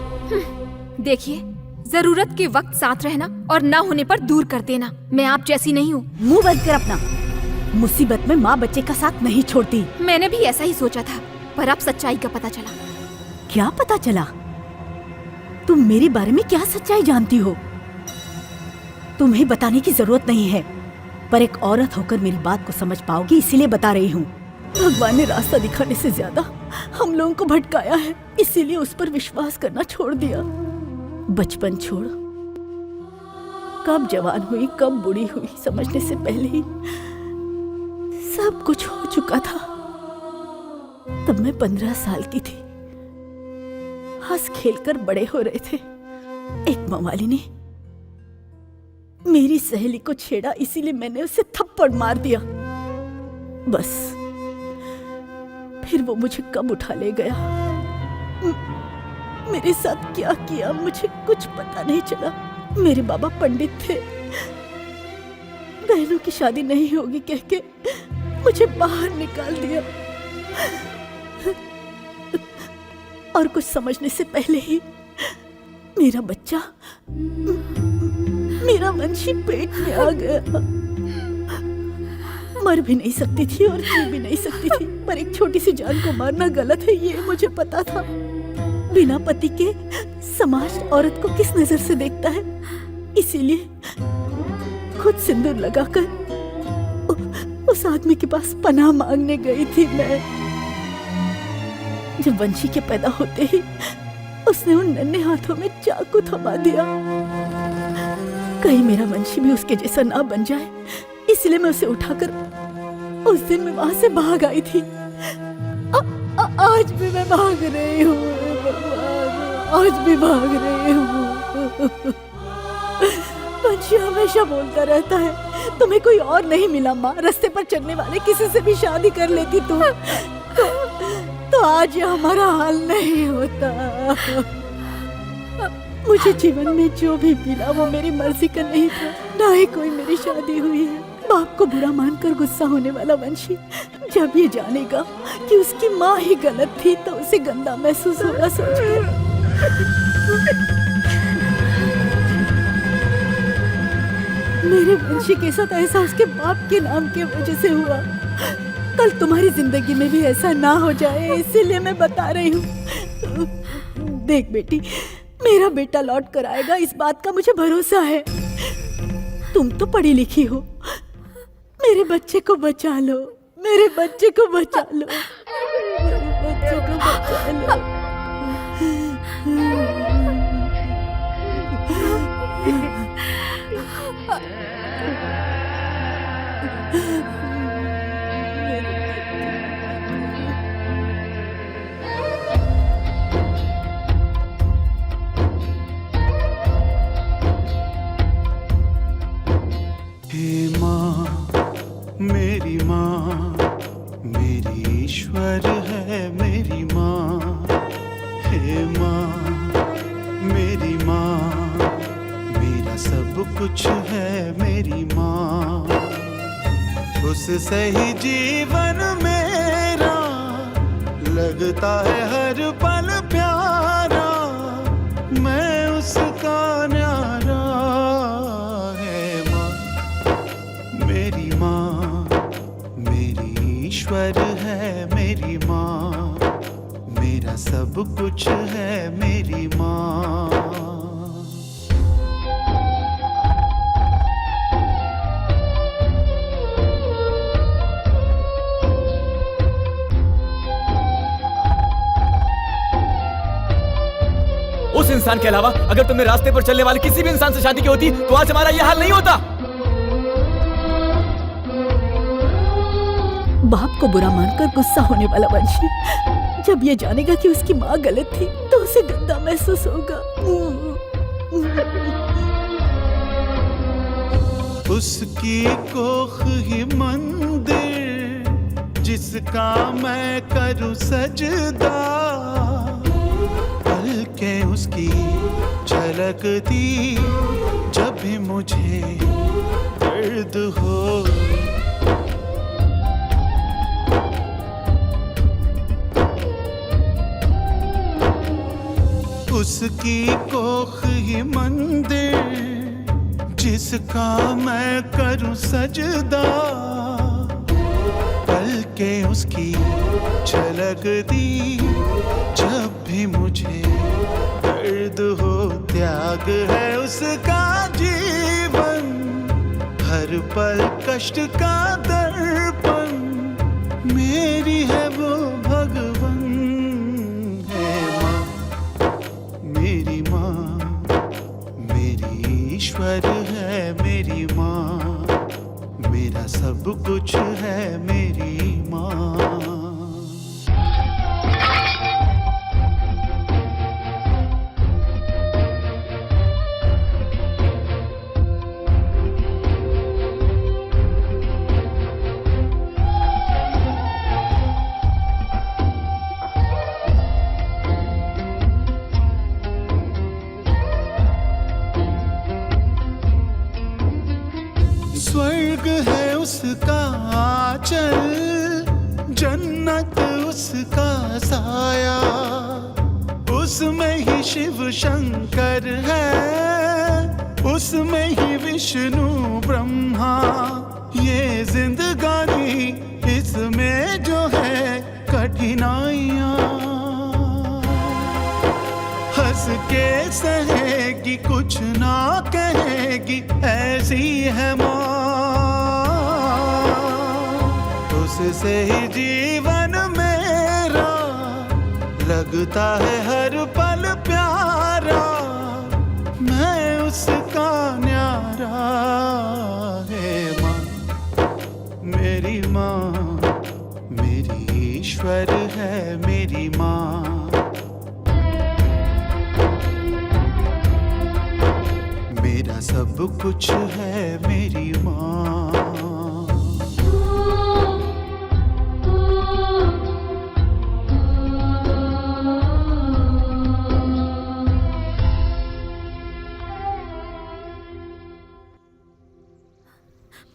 देखिए, जरूरत के वक्त साथ रहना और ना होने पर दूर कर देना। मैं आप जैसी नहीं हूँ। मुंह बंद कर अपना। मुसीबत में माँ बच्चे का साथ नहीं छोड़ती। मैंने भी ऐसा ही सोचा था, पर अब सच्चाई का पता चला। क्या पता चला? तुम मेरे बारे में क्या सच्चाई जानती हो? तुम्हें बताने की जरूरत नहीं है, पर एक औरत होकर मेरी बात को समझ पाओगी इसीलिए बता रही हूँ। भगवान ने रास्ता दिखाने से ज्यादा हम लोगों को भटकाया है, इसीलिए उस पर विश्वास करना छोड़ दिया। बचपन छोड़, कब जवान हुई कब बूढ़ी हुई समझने से पहले ही सब कुछ हो चुका था। तब मैं 15 साल की थी। हंस खेलकर बड़े हो रहे थे। एक मवाली ने मेरी सहेली को छेड़ा, इसीलिए मैंने उसे थप्पड़ मार दिया। बस फिर वो मुझे कब उठा ले गया, मेरे साथ क्या किया मुझे कुछ पता नहीं चला। मेरे बाबा पंडित थे। बहनों की शादी नहीं होगी कह के मुझे बाहर निकाल दिया, और कुछ समझने से पहले ही मेरा बच्चा, मेरा वंशी पेट में आ गया। मर भी नहीं सकती थी और जी भी नहीं सकती थी, पर एक छोटी सी जान को मारना गलत है ये मुझे पता था। बिना पति के समाज औरत को किस नजर से देखता है, इसीलिए खुद सिंदूर लगाकर उस आदमी के पास पनाह मांगने गई थी मैं। जब वंशी के पैदा होते ही उसने उन नन्हे हाथों में चाकू थमा दिया। कहीं मेरा वंशी भी उसके जैसा ना बन जाए, इसलिए मैं उसे उठाकर उस दिन मैं वहां से भाग आई थी। आज भी मैं भाग रही हूँ, आज भी भाग रही हूँ। वंशी हमेशा बोलता रहता है तुम्हें कोई और नहीं मिला माँ, रास्ते पर चलने वाले किसी से भी शादी कर लेती तू, तो आज ये हमारा हाल नहीं होता। मुझे जीवन में जो भी मिला वो मेरी मर्जी का नहीं था, ना ही कोई मेरी शादी हुई है। बाप को बुरा मानकर गुस्सा होने वाला वंशी जब ये जानेगा कि उसकी माँ ही गलत थी तो उसे गंदा महसूस होगा सोचकर। मेरे वंशी के साथ ऐसा उसके बाप के नाम की वजह से हुआ। कल तुम्हारी जिंदगी में भी ऐसा ना हो जाए, इसीलिए मैं बता रही हूँ। देख बेटी, मेरा बेटा लौट कर आएगा, इस बात का मुझे भरोसा है। तुम तो पढ़ी लिखी हो, मेरे बच्चे को बचा लो, मेरे बच्चे को बचा लो, मेरे बच्चे को बचा लो। हे माँ, मेरी माँ, मेरी ईश्वर है मेरी माँ। हे माँ, मेरी माँ, मेरा सब कुछ है मेरी माँ। उससे ही जीवन मेरा लगता है हर पल प्यारा, मैं उसका न्यारा। है माँ, मेरी माँ, मेरी ईश्वर है मेरी माँ, मेरा सब कुछ है मेरी माँ। उस इंसान के अलावा अगर तुमने रास्ते पर चलने वाले किसी भी इंसान से शादी की होती तो आज हमारा यह हाल नहीं होता। बाप को बुरा मानकर गुस्सा होने वाला वंशी जब ये जानेगा कि उसकी माँ गलत थी तो उसे गंदा महसूस होगा। उसकी कोख ही मंदिर जिसका मैं करूं सजदा, पलकें उसकी झलकती जब भी मुझे दर्द हो। उसकी कोख ही मंदिर जिसका मैं करूं सजदा, पलके उसकी झलकती जब भी मुझे दर्द हो। त्याग है उसका जीवन, हर पल कष्ट का दर्पण, मेरी है वो भगवन है माँ, मेरी माँ, मेरी ईश्वर है मेरी माँ, मेरा सब कुछ है मेरी माँ। स्वर्ग है उसका आंचल, जन्नत उसका साया, उसमें ही शिव शंकर है, उसमें ही विष्णु ब्रह्मा। ये जिंदगानी इसमें जो है कठिनाइयाँ, हंस के सहेगी कुछ ना कहेगी, ऐसी है माँ। उससे ही जीवन मेरा लगता है हर पल प्यारा, मैं उसका न्यारा है माँ, मेरी माँ, मेरी ईश्वर है मेरी माँ। मेरा सब कुछ है मेरी माँ।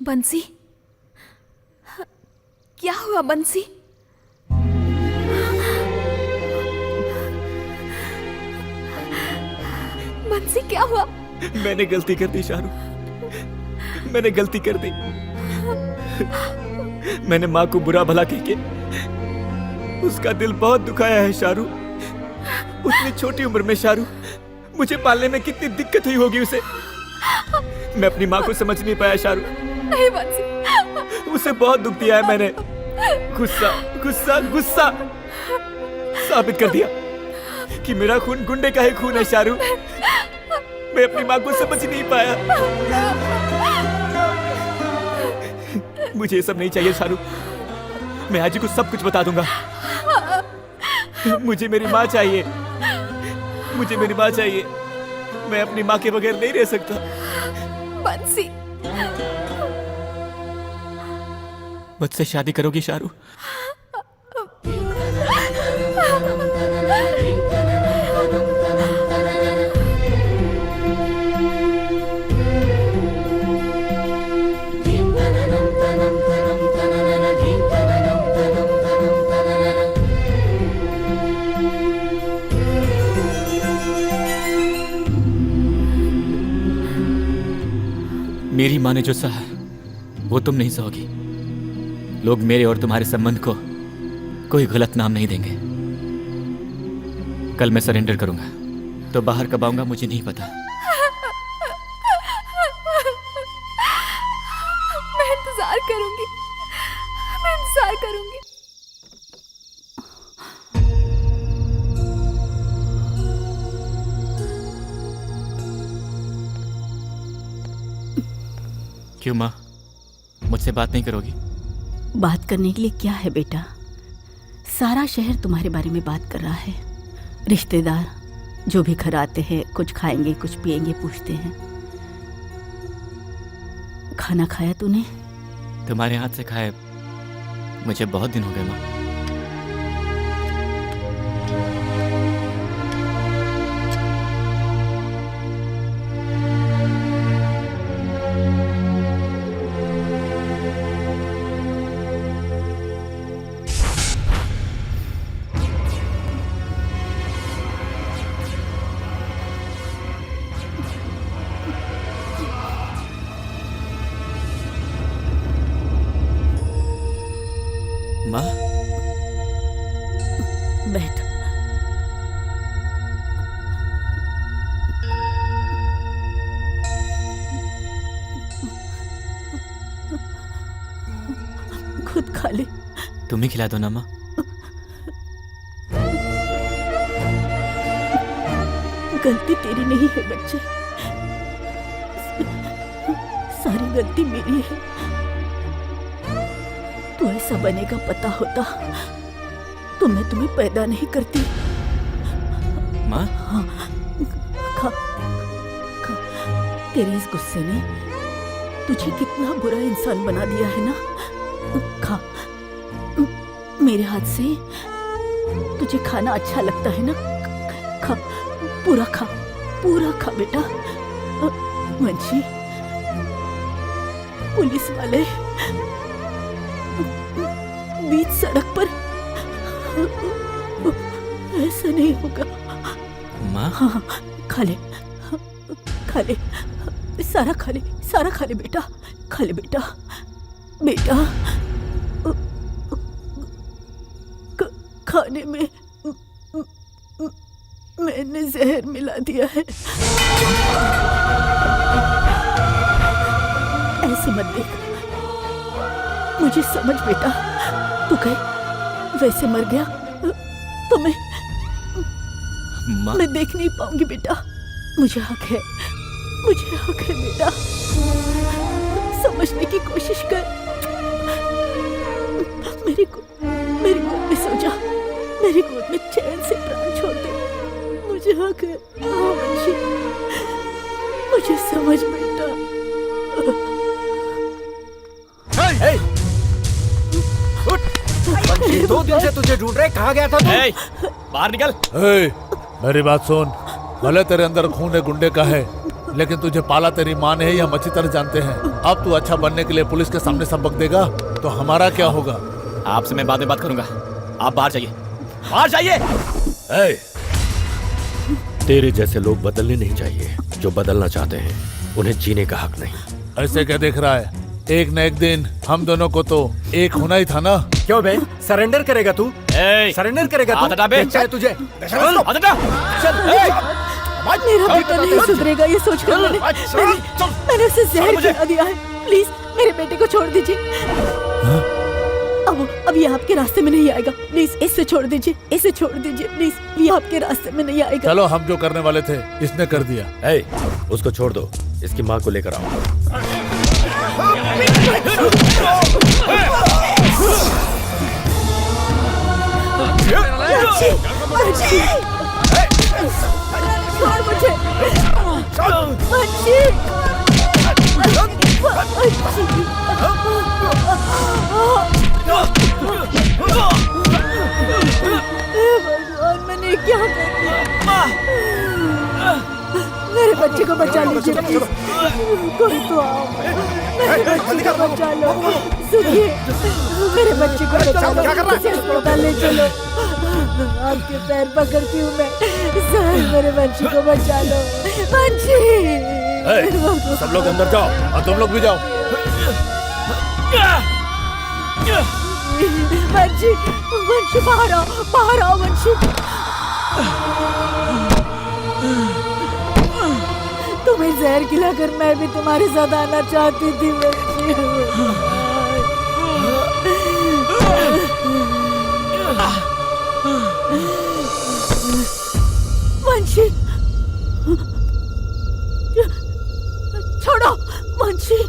बंसी, क्या हुआ बंसी? बंसी क्या हुआ? मैंने गलती कर दी शाहरुख, मैंने गलती कर दी। मैंने माँ को बुरा भला कह के उसका दिल बहुत दुखाया है शाहरुख। उतनी छोटी उम्र में शाहरुख, मुझे पालने में कितनी दिक्कत हुई होगी उसे। मैं अपनी माँ को समझ नहीं पाया शाहरुख। नहीं बंसी, उसे बहुत दुख दिया है मैंने। गुस्सा गुस्सा गुस्सा साबित कर दिया कि मेरा खून गुंडे का ही खून है शाहरुख। मैं अपनी माँ को समझ नहीं पाया। मुझे ये सब नहीं चाहिए शाहरुख, मैं आज ही को सब कुछ बता दूंगा। मुझे मेरी माँ चाहिए, मुझे मेरी माँ चाहिए। मैं अपनी माँ के बगैर नहीं रह सकता। बंसी, मुझसे शादी करोगी शाहरुख? मेरी माँ ने जो सहा वो तुम नहीं सहोगी। लोग मेरे और तुम्हारे संबंध को कोई गलत नाम नहीं देंगे। कल मैं सरेंडर करूंगा, तो बाहर कब आऊंगा मुझे नहीं पता। मैं इंतजार करूंगी, मैं इंतजार करूंगी। क्यों माँ, मुझसे बात नहीं करोगी? बात करने के लिए क्या है बेटा? सारा शहर तुम्हारे बारे में बात कर रहा है। रिश्तेदार जो भी घर आते हैं, कुछ खाएंगे कुछ पिएंगे पूछते हैं। खाना खाया तूने? तुम्हारे हाथ से खाए मुझे बहुत दिन हो गए माँ। माँ बैठ। खुद खा ले। तुम ही खिला दो ना माँ। गलती तेरी नहीं है बच्चे, सारी गलती मेरी है। तू ऐसा बनेगा पता होता तो मैं तुम्हें पैदा नहीं करती। माँ हाँ, खा, खा। तेरे इस गुस्से ने तुझे कितना बुरा इंसान बना दिया है ना। खा, मेरे हाथ से तुझे खाना अच्छा लगता है ना। खा, पूरा खा, पूरा खा बेटा। वंशी, पुलिस वाले बीच सड़क पर, ऐसा नहीं होगा। माँ हाँ, खा ले, खा ले, सारा खा ले, सारा खा ले बेटा, खा ले बेटा, बेटा। खाने में मैंने जहर मिला दिया है। ऐसे मत देख, मुझे समझ बेटा। तू कहे वैसे मर गया तो मैं देख नहीं पाऊंगी बेटा। मुझे हक है, मुझे हक है बेटा। समझने की कोशिश कर। मेरी गोद में सो जा, मेरी गोद में चैन से प्राण छोड़ दे। मुझे हक है। वंशी, मुझे समझ बेटा। वंशी, 2 दिन से तुझे ढूंढ रहे, कहाँ गया था तू? बाहर निकल। मेरी बात सुन, भले तेरे अंदर खून गुंडे का है, लेकिन तुझे पाला तेरी माँ ने है, हम अच्छी तरह जानते हैं। अब तू अच्छा बनने के लिए पुलिस के सामने सबक देगा तो हमारा क्या होगा? आपसे मैं बाद में बात करूंगा। आप बाहर जाइए, बाहर जाइए। तेरे जैसे लोग बदलने नहीं चाहिए। जो बदलना चाहते हैं उन्हें जीने का हक नहीं। ऐसे क्या देख रहा है? एक न एक दिन हम दोनों को तो एक होना ही था ना। क्यों बे, सरेंडर करेगा तू? सरेंडर करेगा तू? क्या है तुझे? मेरा बेटा नहीं सुधरेगा, ये सोचकर मैंने उसे जहर खिला दिया है। प्लीज मेरे बेटे को छोड़ दीजिए। अब ये आपके रास्ते में नहीं आएगा। प्लीज इसे छोड़ दीजिए, इसे छोड़ दीजिए प्लीज। ये आपके रास्ते में नहीं आएगा। चलो, हम जो करने वाले थे इसने कर दिया। उसको छोड़ दो, इसकी माँ को लेकर आओ। छोड़ मुझे। भगवान, मैंने क्या कर दिया? मेरे बच्चे को बचा लीजिए प्लीज। कोई तो आओ, मेरे बच्चे को बचा लो। सुनिए, मेरे बच्चे को बचा लो, किसी अस्पताल ले चलो। आपके पैर पकड़ती हूँ मैं। सर, मेरे बच्चे को बचा लो। बच्ची, सब लोग अंदर जाओ और तुम लोग भी जाओ। वंशी, वंशी बाहर आओ, बाहर आओ वंशी। तुम्हें जहर खिलाकर मैं भी तुम्हारे साथ आना चाहती थी वंशी। वंशी, छोड़ो वंशी।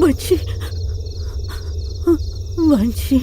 वंशी, वंशी,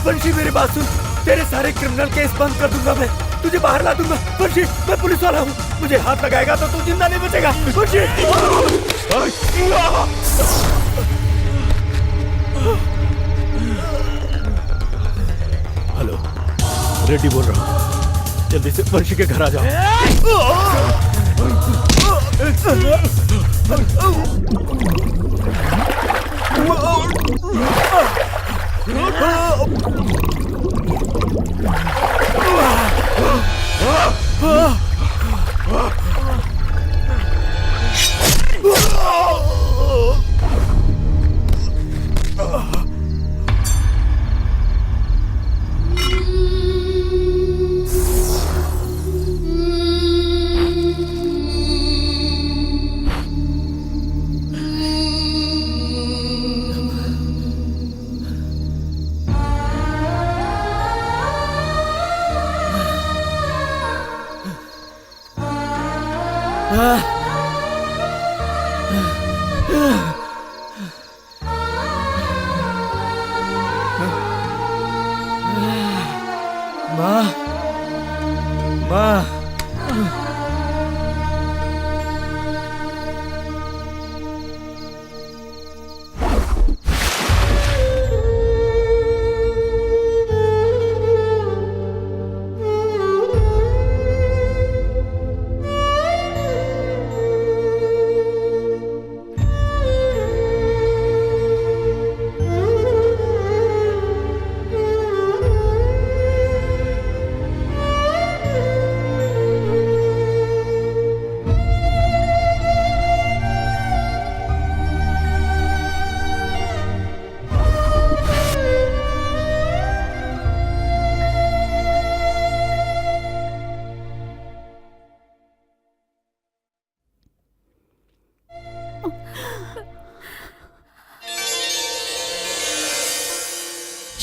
वंशी मेरी बात सुन, तेरे सारे क्रिमिनल केस बंद कर दूंगा मैं, तुझे बाहर ला दूंगा। वंशी मैं पुलिस वाला हूँ, मुझे हाथ लगाएगा तो तू जिंदा नहीं बचेगा। वंशी हेलो, रेड्डी बोल रहा हूँ, जल्दी से वंशी के घर आ जाओ।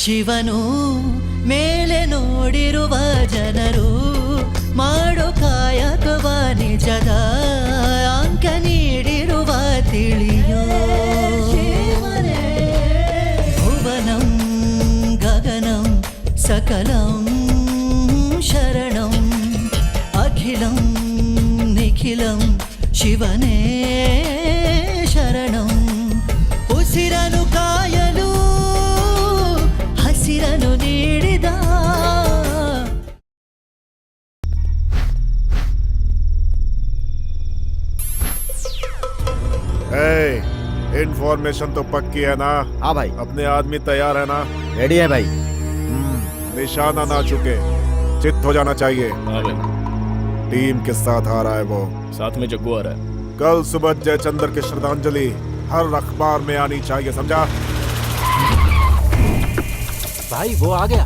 ಶಿವನು ಮೇಲೆ ನೋಡಿರುವ ಜನರು ಮಾಡೋ ಕಾಯಕವ ನಿಜದ ಅಂಕ ನೀಡಿರುವ ತಿಳಿಯೋ ಭುವನಂ ಗಗನಂ ಸಕಲಂ ಶರಣಂ ಅಖಿಲಂ ನಿಖಿಲಂ ಶಿವನೇ ಶರಣಂ ಉಸಿರನು ಕಾಯಲು ಹಸಿರನು ನೀಡಿದ इन्फॉर्मेशन तो पक्की है ना? हाँ भाई। अपने आदमी तैयार है ना? रेडी है भाई। निशाना ना चुके, चित हो जाना चाहिए। हाँ भाई। टीम के साथ आ रहा है वो, साथ में जग्गू आ रहा है। कल सुबह जयचंद्र की श्रद्धांजलि हर अखबार में आनी चाहिए, समझा? भाई वो आ गया।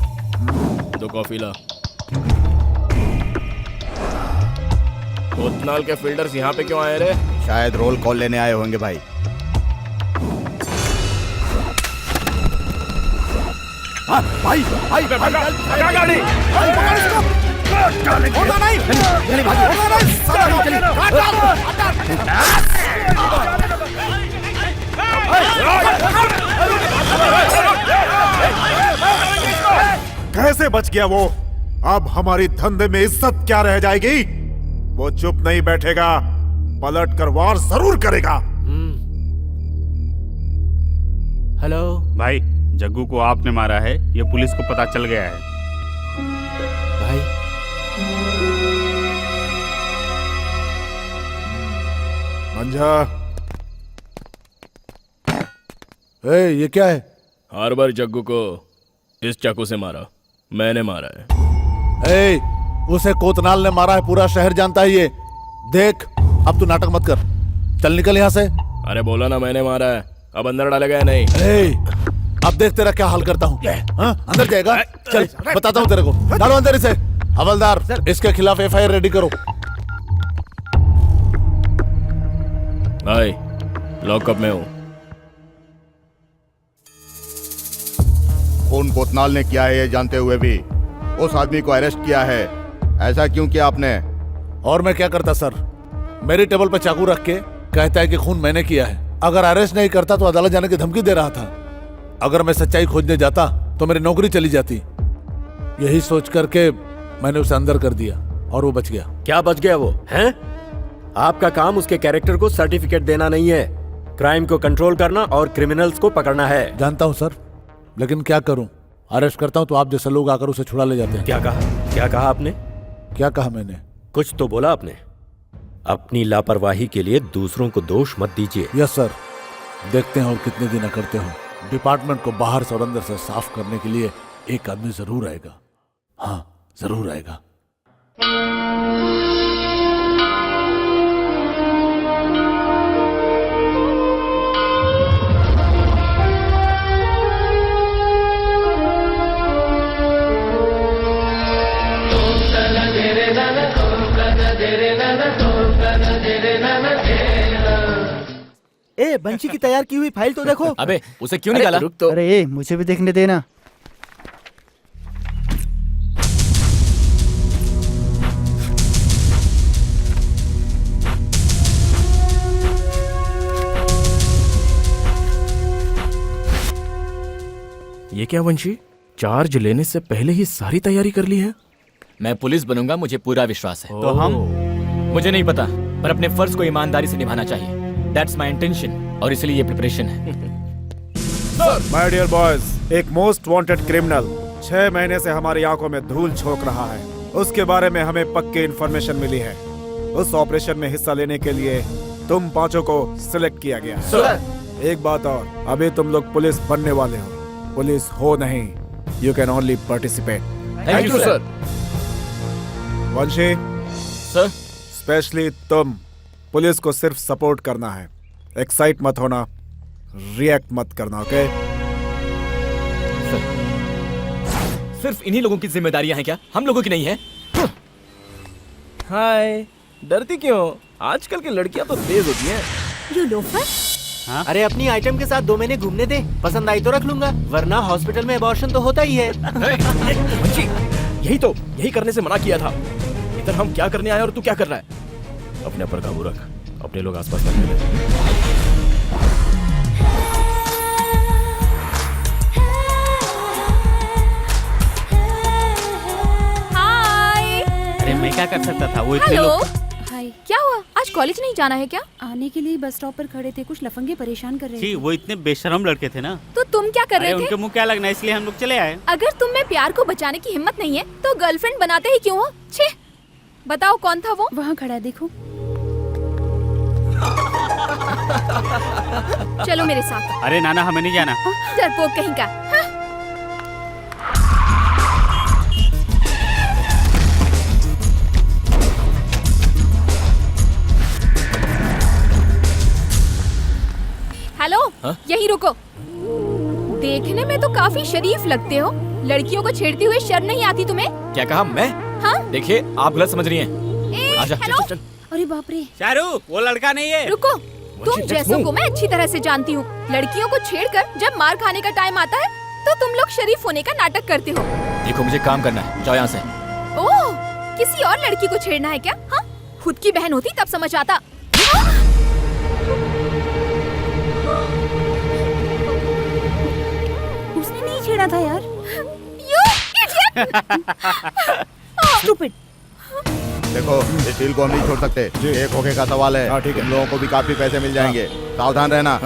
दो कॉफी ला। कोतनाल के फील्डर्स यहाँ पे क्यों आए रे? शायद रोल कॉल लेने आए होंगे भाई। हाँ, भाई भाई भगा गाड़ी। कैसे बच गया वो? अब हमारी धंधे में इज्जत क्या रह जाएगी? वो चुप नहीं बैठेगा, पलट कर वार जरूर करेगा। हेलो भाई, जग्गू को आपने मारा है, ये पुलिस को पता चल गया है। भाई मंझा, ये क्या है? हर बार जग्गू को इस चाकू से मारा, मैंने मारा है। उसे कोतनाल ने मारा है, पूरा शहर जानता है ये। देख, अब तू नाटक मत कर, चल निकल यहाँ से। अरे बोला ना मैंने मारा है, अब अंदर डालेगा या नहीं? अब देख तेरा क्या हाल करता हूँ। अंदर जाएगा? चल बताता हूँ तेरे को। डालो अंदर इसे। हवलदार, इसके खिलाफ FIR रेडी करो। भाई लॉकअप में हूँ। खून कोतनाल ने किया है ये जानते हुए भी उस आदमी को अरेस्ट किया है, ऐसा क्यों किया आपने? और मैं क्या करता सर? मेरी टेबल पे चाकू रख के कहता है कि खून मैंने किया है। अगर अरेस्ट नहीं करता तो अदालत जाने की धमकी दे रहा था। अगर मैं सच्चाई खोजने जाता तो मेरी नौकरी चली जाती। यही सोच करके मैंने उसे अंदर कर दिया और वो बच गया। क्या बच गया वो? हैं? आपका काम उसके कैरेक्टर को सर्टिफिकेट देना नहीं है, क्राइम को कंट्रोल करना और क्रिमिनल्स को पकड़ना है। जानता हूँ सर, लेकिन क्या करूँ? अरेस्ट करता हूँ तो आप जैसे लोग आकर उसे छुड़ा ले जाते हैं। क्या कहा? क्या कहा आपने? क्या कहा मैंने? कुछ तो बोला आपने। अपनी लापरवाही के लिए दूसरों को दोष मत दीजिए। यस सर, देखते हैं और कितने दिन करते हो। डिपार्टमेंट को बाहर से और अंदर से साफ करने के लिए एक आदमी जरूर आएगा। हाँ, जरूर आएगा। ए, बंशी की तैयार की हुई फाइल तो देखो। अबे उसे क्यों निकाला? रुक तो। अरे मुझे भी देखने देना। ये क्या वंशी, चार्ज लेने से पहले ही सारी तैयारी कर ली है? मैं पुलिस बनूंगा, मुझे पूरा विश्वास है। तो हम? मुझे नहीं पता, पर अपने फर्ज को ईमानदारी से निभाना चाहिए। दैट्स माई इंटेंशन, और इसलिए ये प्रिपरेशन है। माय डियर बॉयज, एक मोस्ट वांटेड क्रिमिनल 6 महीने से हमारी आंखों में धूल झोंक रहा है। उसके बारे में हमें पक्की इन्फॉर्मेशन मिली है। उस ऑपरेशन में हिस्सा लेने के लिए तुम 5 को सिलेक्ट किया गया है। एक बात और, अभी तुम लोग पुलिस बनने वाले हो, पुलिस हो नहीं। You can only participate. Thank you sir. Vanshi sir, specially तुम पुलिस को सिर्फ सपोर्ट करना है, एक्साइट मत होना, रिएक्ट मत करना, ओके? सिर्फ इन्हीं लोगों की जिम्मेदारियां हैं क्या? हम लोगों की नहीं है? हाय, डरती क्यों? आजकल की लड़कियां तो तेज होती हैं। You loafer. हाँ? अरे अपनी आइटम के साथ 2 महीने घूमने दे, पसंद आई तो रख लूंगा, वरना हॉस्पिटल में अबॉर्शन तो होता ही है। यही करने से मना किया था। इधर हम क्या करने आए और तू क्या कर रहा है? अपने पर काबू रख, अपने लोग आसपास मत मिले। हाय। अरे मैं क्या कर सकता था? वो इतने हेलो। लोग। हाय, क्या हुआ? आज कॉलेज नहीं जाना है क्या? आने के लिए बस स्टॉप पर खड़े थे, कुछ लफंगे परेशान कर रहे जी, थे। वो इतने बेशरम लड़के थे ना। तो तुम क्या कर अरे रहे थे? उनके मुंह क्या लगना, इसलिए हम लोग चले आए। अगर तुम में प्यार को बचाने की हिम्मत नहीं है तो गर्लफ्रेंड बनाते ही क्यों हो? छे, बताओ कौन था वो? वहाँ खड़ा है, देखो। चलो मेरे साथ। अरे नाना, हमें नहीं जाना। डरपोक कहीं का। हाँ? हेलो, यहीं रुको। देखने में तो काफी शरीफ लगते हो, लड़कियों को छेड़ती हुए शर्म नहीं आती तुम्हें? क्या कहा? मैं? हाँ? देखिए, आप गलत समझ रही हैं। आजा, हेलो? चल। अरे बाप रे। शाहरुख, वो लड़का नहीं है। रुको, तुम जैसों को मैं अच्छी तरह से जानती हूँ। लड़कियों को छेड़कर जब मार खाने का टाइम आता है तो तुम लोग शरीफ होने का नाटक करते हो। देखो, मुझे काम करना है, जाओ यहाँ से। ओह, किसी और लड़की को छेड़ना है क्या? हाँ? खुद की बहन होती तब समझ आता। उसने नहीं छेड़ा था यार। You idiot! Stupid. देखो, इस डील को हम नहीं छोड़ सकते। एक होके का सवाल है। हाँ, ठीक है। तुम लोगों को भी काफी पैसे मिल जाएंगे, सावधान रहना।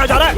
जा रहा है?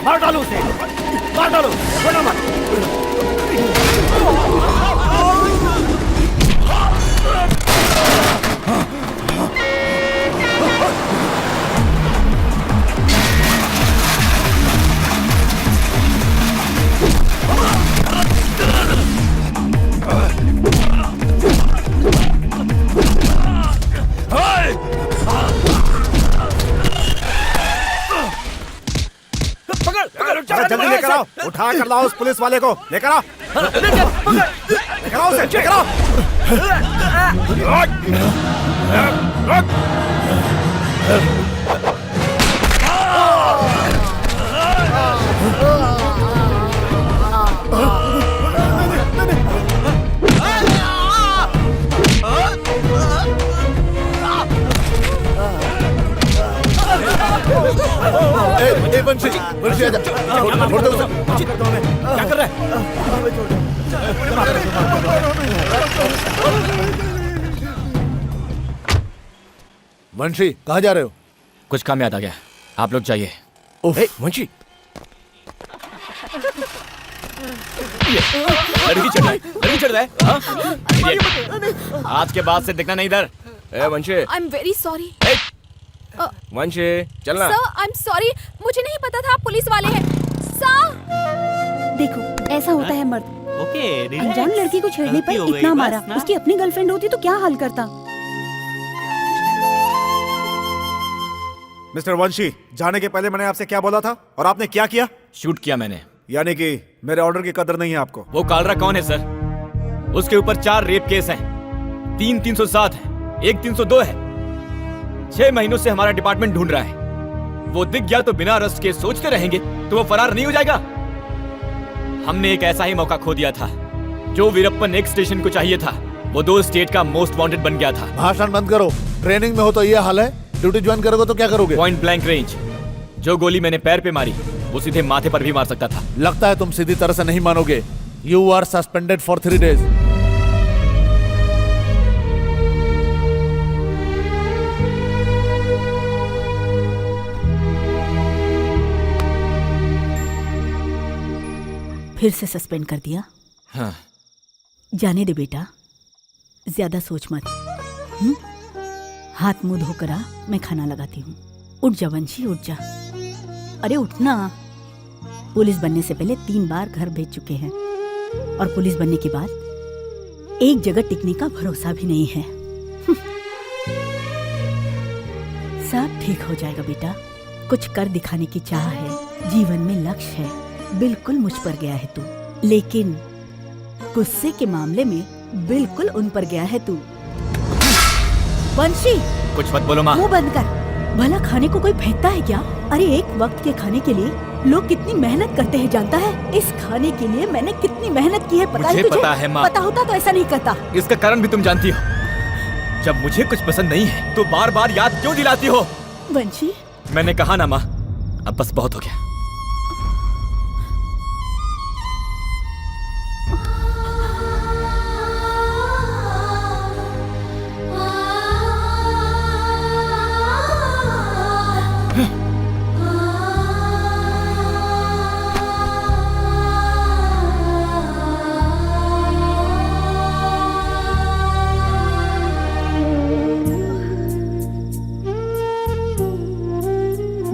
मार डालो उसे, मार डालो, छोड़ो मत। जल्दी लेकर आओ, उठा कर लाओ उस पुलिस वाले को, लेकर आओ, लेकर आओ उसे, लेकर आओ। वंशी, वंशी आजा, छोड़ दो उसे। क्या कर रहा है? वंशी कहाँ जा रहे हो? कुछ काम याद आ गया, आप लोग जाइए। वंशी, लड़की चढ़ रहा है, हाँ? आज के बाद से देखना नहीं इधर। ए वंशी, आई एम वेरी सॉरी वंशी चलना। सर, आई एम सॉरी, मुझे नहीं पता था आप पुलिस वाले हैं। सर, देखो ऐसा होता है मर्द, ओके, अनजान लड़की को छेड़ने पर इतना मारा, उसकी अपनी गर्लफ्रेंड होती तो क्या हाल करता। मिस्टर वंशी, जाने के पहले मैंने आपसे क्या बोला था और आपने क्या किया? शूट किया मैंने। यानी कि मेरे ऑर्डर की कदर नहीं है आपको। वो कालरा कौन है सर? उसके ऊपर 4 रेप केस हैं, 3 307 है, 1 302 है। 6 महीनों से हमारा डिपार्टमेंट ढूंढ रहा है। वो दिख गया तो बिना अरेस्ट के सोचते रहेंगे तो वो फरार नहीं हो जाएगा। हमने एक ऐसा ही मौका खो दिया था। जो वीरप्पन एक स्टेशन को चाहिए था, वो 2 स्टेट का मोस्ट वांटेड बन गया था। भाषण बंद करो। ट्रेनिंग में हो तो ये हाल है, ड्यूटी ज्वाइन करोगे तो क्या करोगे? Point blank range. जो गोली मैंने पैर पे मारी वो सीधे माथे पर भी मार सकता था। लगता है तुम सीधी तरह से नहीं मानोगे। You are suspended for 3 days। फिर से सस्पेंड कर दिया? हाँ। जाने दे बेटा, ज्यादा सोच मत। हाथ मुंह धोकर आ, मैं खाना लगाती हूँ। उठ जा वंशी, उठ जा। अरे उठना। पुलिस बनने से पहले 3 बार घर भेज चुके हैं और पुलिस बनने के बाद एक जगह टिकने का भरोसा भी नहीं है। सब ठीक हो जाएगा बेटा। कुछ कर दिखाने की चाह है, जीवन में लक्ष्य है। बिल्कुल मुझ पर गया है तू, लेकिन गुस्से के मामले में बिल्कुल उन पर गया है तू। वंशी, कुछ मत बोलो माँ। मुंह बंद कर। भला खाने को कोई फेंकता है क्या? अरे एक वक्त के खाने के लिए लोग कितनी मेहनत करते हैं जानता है? इस खाने के लिए मैंने कितनी मेहनत की है पता है मुझे तुझे? पता है माँ। पता होता तो ऐसा नहीं करता। इसका कारण भी तुम जानती हो। जब मुझे कुछ पसंद नहीं है तो बार बार याद क्यों दिलाती हो? वंशी, मैंने कहा ना माँ, अब बस बहुत हो गया।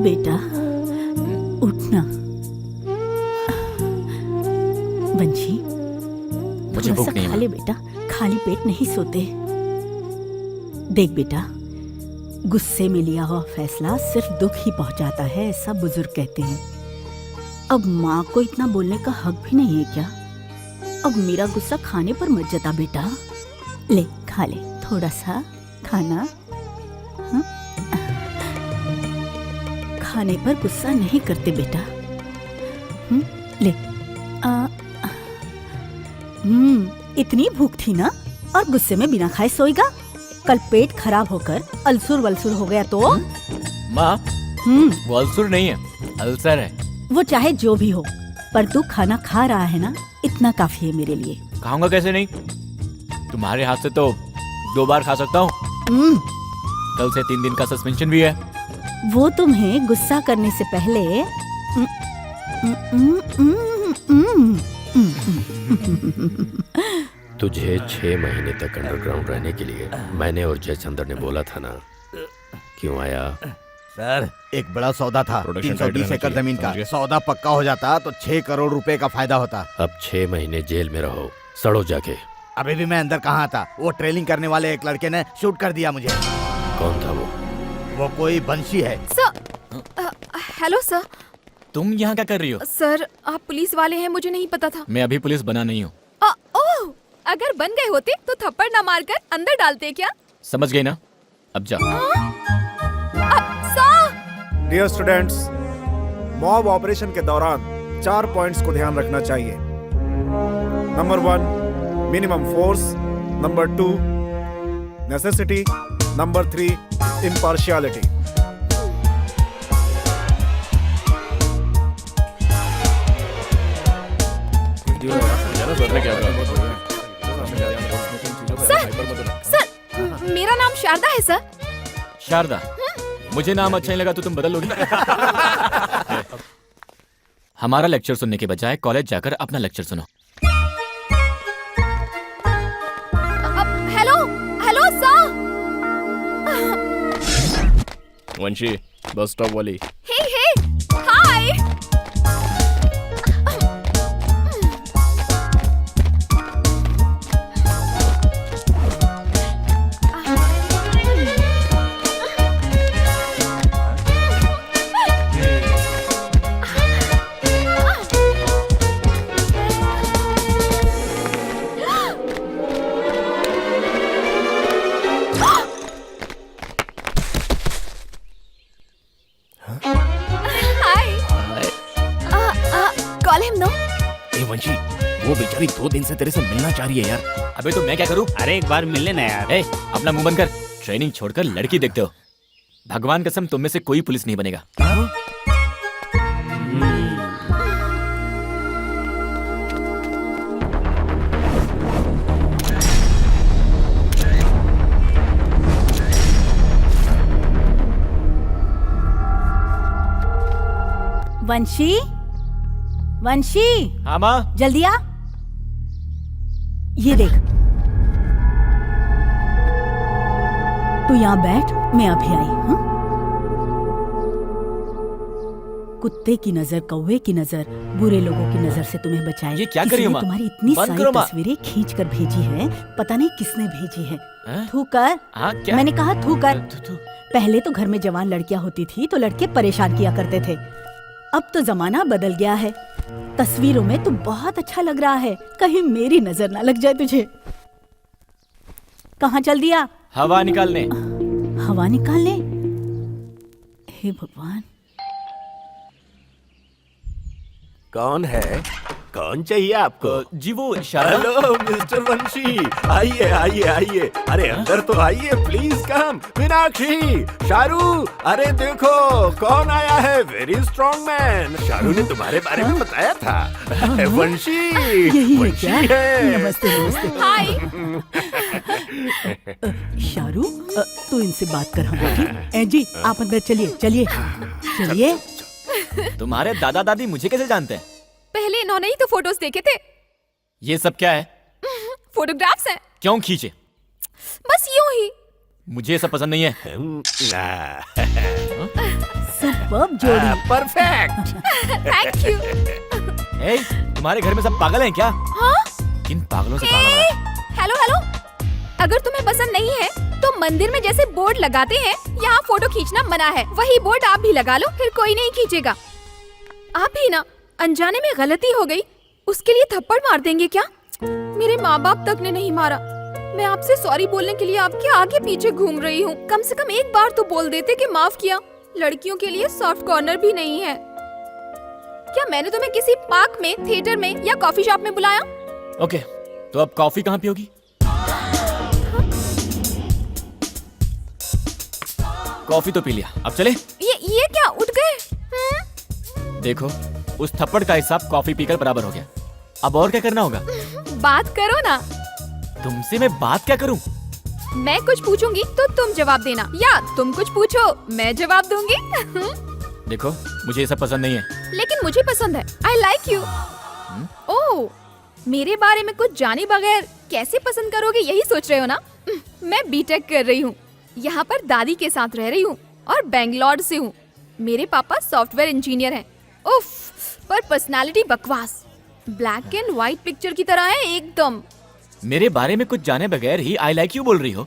बेटा उठना। वंशी, मुझे भूख नहीं है खा ले बेटा, खाली पेट नहीं सोते। देख बेटा, गुस्से में लिया हुआ फैसला सिर्फ दुख ही पहुंचाता है, ऐसा बुजुर्ग कहते हैं। अब माँ को इतना बोलने का हक भी नहीं है क्या? अब मेरा गुस्सा खाने पर मत जता बेटा। ले खा ले थोड़ा सा खाना। हाँ? खाने पर गुस्सा नहीं करते बेटा। ले। इतनी भूख थी ना और गुस्से में बिना खाए सोएगा? कल पेट खराब होकर अल्सर वल्सर हो गया तो? माँ, वो अल्सर नहीं है, अल्सर है। वो चाहे जो भी हो, पर तू खाना खा रहा है ना, इतना काफी है मेरे लिए। खाऊंगा कैसे नहीं? तुम्हारे हाथ से तो 2 बार खा सकता हूँ। कल से 3 दिन का सस्पेंशन भी है। वो तुम्हें गुस्सा करने से पहले तुझे 6 महीने तक अंडरग्राउंड रहने के लिए मैंने और जयचंद्र ने बोला था ना, क्यों आया? सर एक बड़ा सौदा था, Production 320 side एकड़ रहना जमीन का। चाहिए, सौदा पक्का हो जाता तो 6 करोड़ रुपए का फायदा होता। अब 6 महीने जेल में रहो, सड़ो जाके। अभी भी मैं अंदर कहाँ था, वो ट्रेलिंग करने वाले एक लड़के ने शूट कर दिया मुझे। कौन था वो? वो कोई बंशी है। Sir, hello sir. तुम यहाँ क्या कर रही हो? सर आप पुलिस वाले हैं, मुझे नहीं पता था। मैं अभी पुलिस बना नहीं हूँ। ओह, अगर बन गए होते तो थप्पड़ ना मारकर अंदर डालते क्या? समझ गई ना? अब जा। डियर स्टूडेंट्स, मॉब ऑपरेशन के दौरान 4 पॉइंट्स को ध्यान रखना चाहिए। Number 1 minimum force, number 2 necessity, number 3 impartiality. Sir, मेरा नाम शारदा है सर। शारदा, मुझे नाम अच्छा नहीं लगा तो तुम बदल लोगी? हमारा लेक्चर सुनने के बजाय कॉलेज जाकर अपना लेक्चर सुनो। Hello hello sir. वंशी, बस स्टॉप वाली। Hey hey, hi. Call him no. ए वंशी, वो बेचारी 2 दिन से तेरे से मिलना चाह रही है यार। अबे तो मैं क्या करूं? अरे एक बार मिल लेना यार। ए, अपना मुंह बंद कर। ट्रेनिंग छोड़कर लड़की देखते हो। भगवान कसम तुम में से कोई पुलिस नहीं बनेगा। वंशी, वंशी, हाँ माँ। जल्दी आ। ये देख, तू यहाँ बैठ, मैं अभी आई हूँ। कुत्ते की नजर, कौवे की नजर, बुरे लोगों की नजर से तुम्हें बचाए। ये क्या कर रही हो माँ? तुम्हारी इतनी बंद सारी करो माँ। तस्वीरें खींच कर भेजी है, पता नहीं किसने भेजी है। हैं? थू कर। हाँ क्या? मैंने कहा थू कर। पहले तो घर में जवान लड़कियां होती थी तो लड़के परेशान किया करते थे। अब तो जमाना बदल गया है। तस्वीरों में तो बहुत अच्छा लग रहा है, कहीं मेरी नजर ना लग जाए तुझे। कहाँ चल दिया? हवा निकालने। हवा निकालने? हे भगवान। कौन है? कौन चाहिए आपको? जी वो शारदा। हेलो मिस्टर वंशी, आइए आइए आइए। अरे अंदर तो आइए, प्लीज कम। मीनाक्षी, शारू, अरे देखो कौन आया है, वेरी स्ट्रॉन्ग मैन। शारू ने तुम्हारे बारे में बताया था। वंशी, यही है वंशी क्या? है। नमस्ते नमस्ते। हाय। शारू, तू इनसे बात कर हम। जी आप अंदर चलिए चलिए चलिए। तुम्हारे दादा दादी मुझे कैसे जानते हैं? पहले इन्होंने ही तो फोटोज देखे थे। ये सब क्या है? फोटोग्राफ्स हैं। क्यों खींचे? बस यूं ही। मुझे ये सब पसंद नहीं है। सुपर्ब जोड़ी। परफेक्ट। Thank you. ए, तुम्हारे घर में सब पागल हैं क्या? हाँ? किन पागलों से पाला बड़ा है? हेलो हेलो, अगर तुम्हें पसंद नहीं है तो मंदिर में जैसे बोर्ड लगाते हैं, यहाँ फोटो खींचना मना है, वही बोर्ड आप भी लगा लो, फिर कोई नहीं खींचेगा। आप भी ना, अनजाने में गलती हो गई, उसके लिए थप्पड़ मार देंगे क्या? मेरे माँ बाप तक ने नहीं मारा। मैं आपसे सॉरी बोलने के लिए आपके आगे पीछे घूम रही हूँ। कम से कम एक बार तो बोल देते कि माफ किया। लड़कियों के लिए सॉफ्ट कॉर्नर भी नहीं है क्या? मैंने तुम्हें किसी पार्क में, थिएटर में या कॉफी शॉप में बुलाया? ओके, तो अब कॉफी कहाँ पियोगी? कॉफी तो पी लिया, अब चले? ये क्या, उठ गए? देखो, उस थप्पड़ का हिसाब कॉफी पीकर बराबर हो गया। अब और क्या करना होगा? बात करो ना। तुमसे मैं बात क्या करूं? मैं कुछ पूछूंगी तो तुम जवाब देना, या तुम कुछ पूछो मैं जवाब दूंगी। देखो, मुझे ये सब पसंद नहीं है। लेकिन मुझे पसंद है। I like you. ओह, मेरे बारे में कुछ जाने बगैर कैसे पसंद करोगे, यही सोच रहे हो ना? मैं बीटेक कर रही हूँ, यहाँ पर दादी के साथ रह रही हूँ और बेंगलोर से हूँ। मेरे पापा सॉफ्टवेयर इंजीनियर हैं। उफ, पर पर्सनालिटी बकवास, ब्लैक एंड व्हाइट पिक्चर की तरह है एकदम। मेरे बारे में कुछ जाने बगैर ही आई लाइक यू बोल रही हो?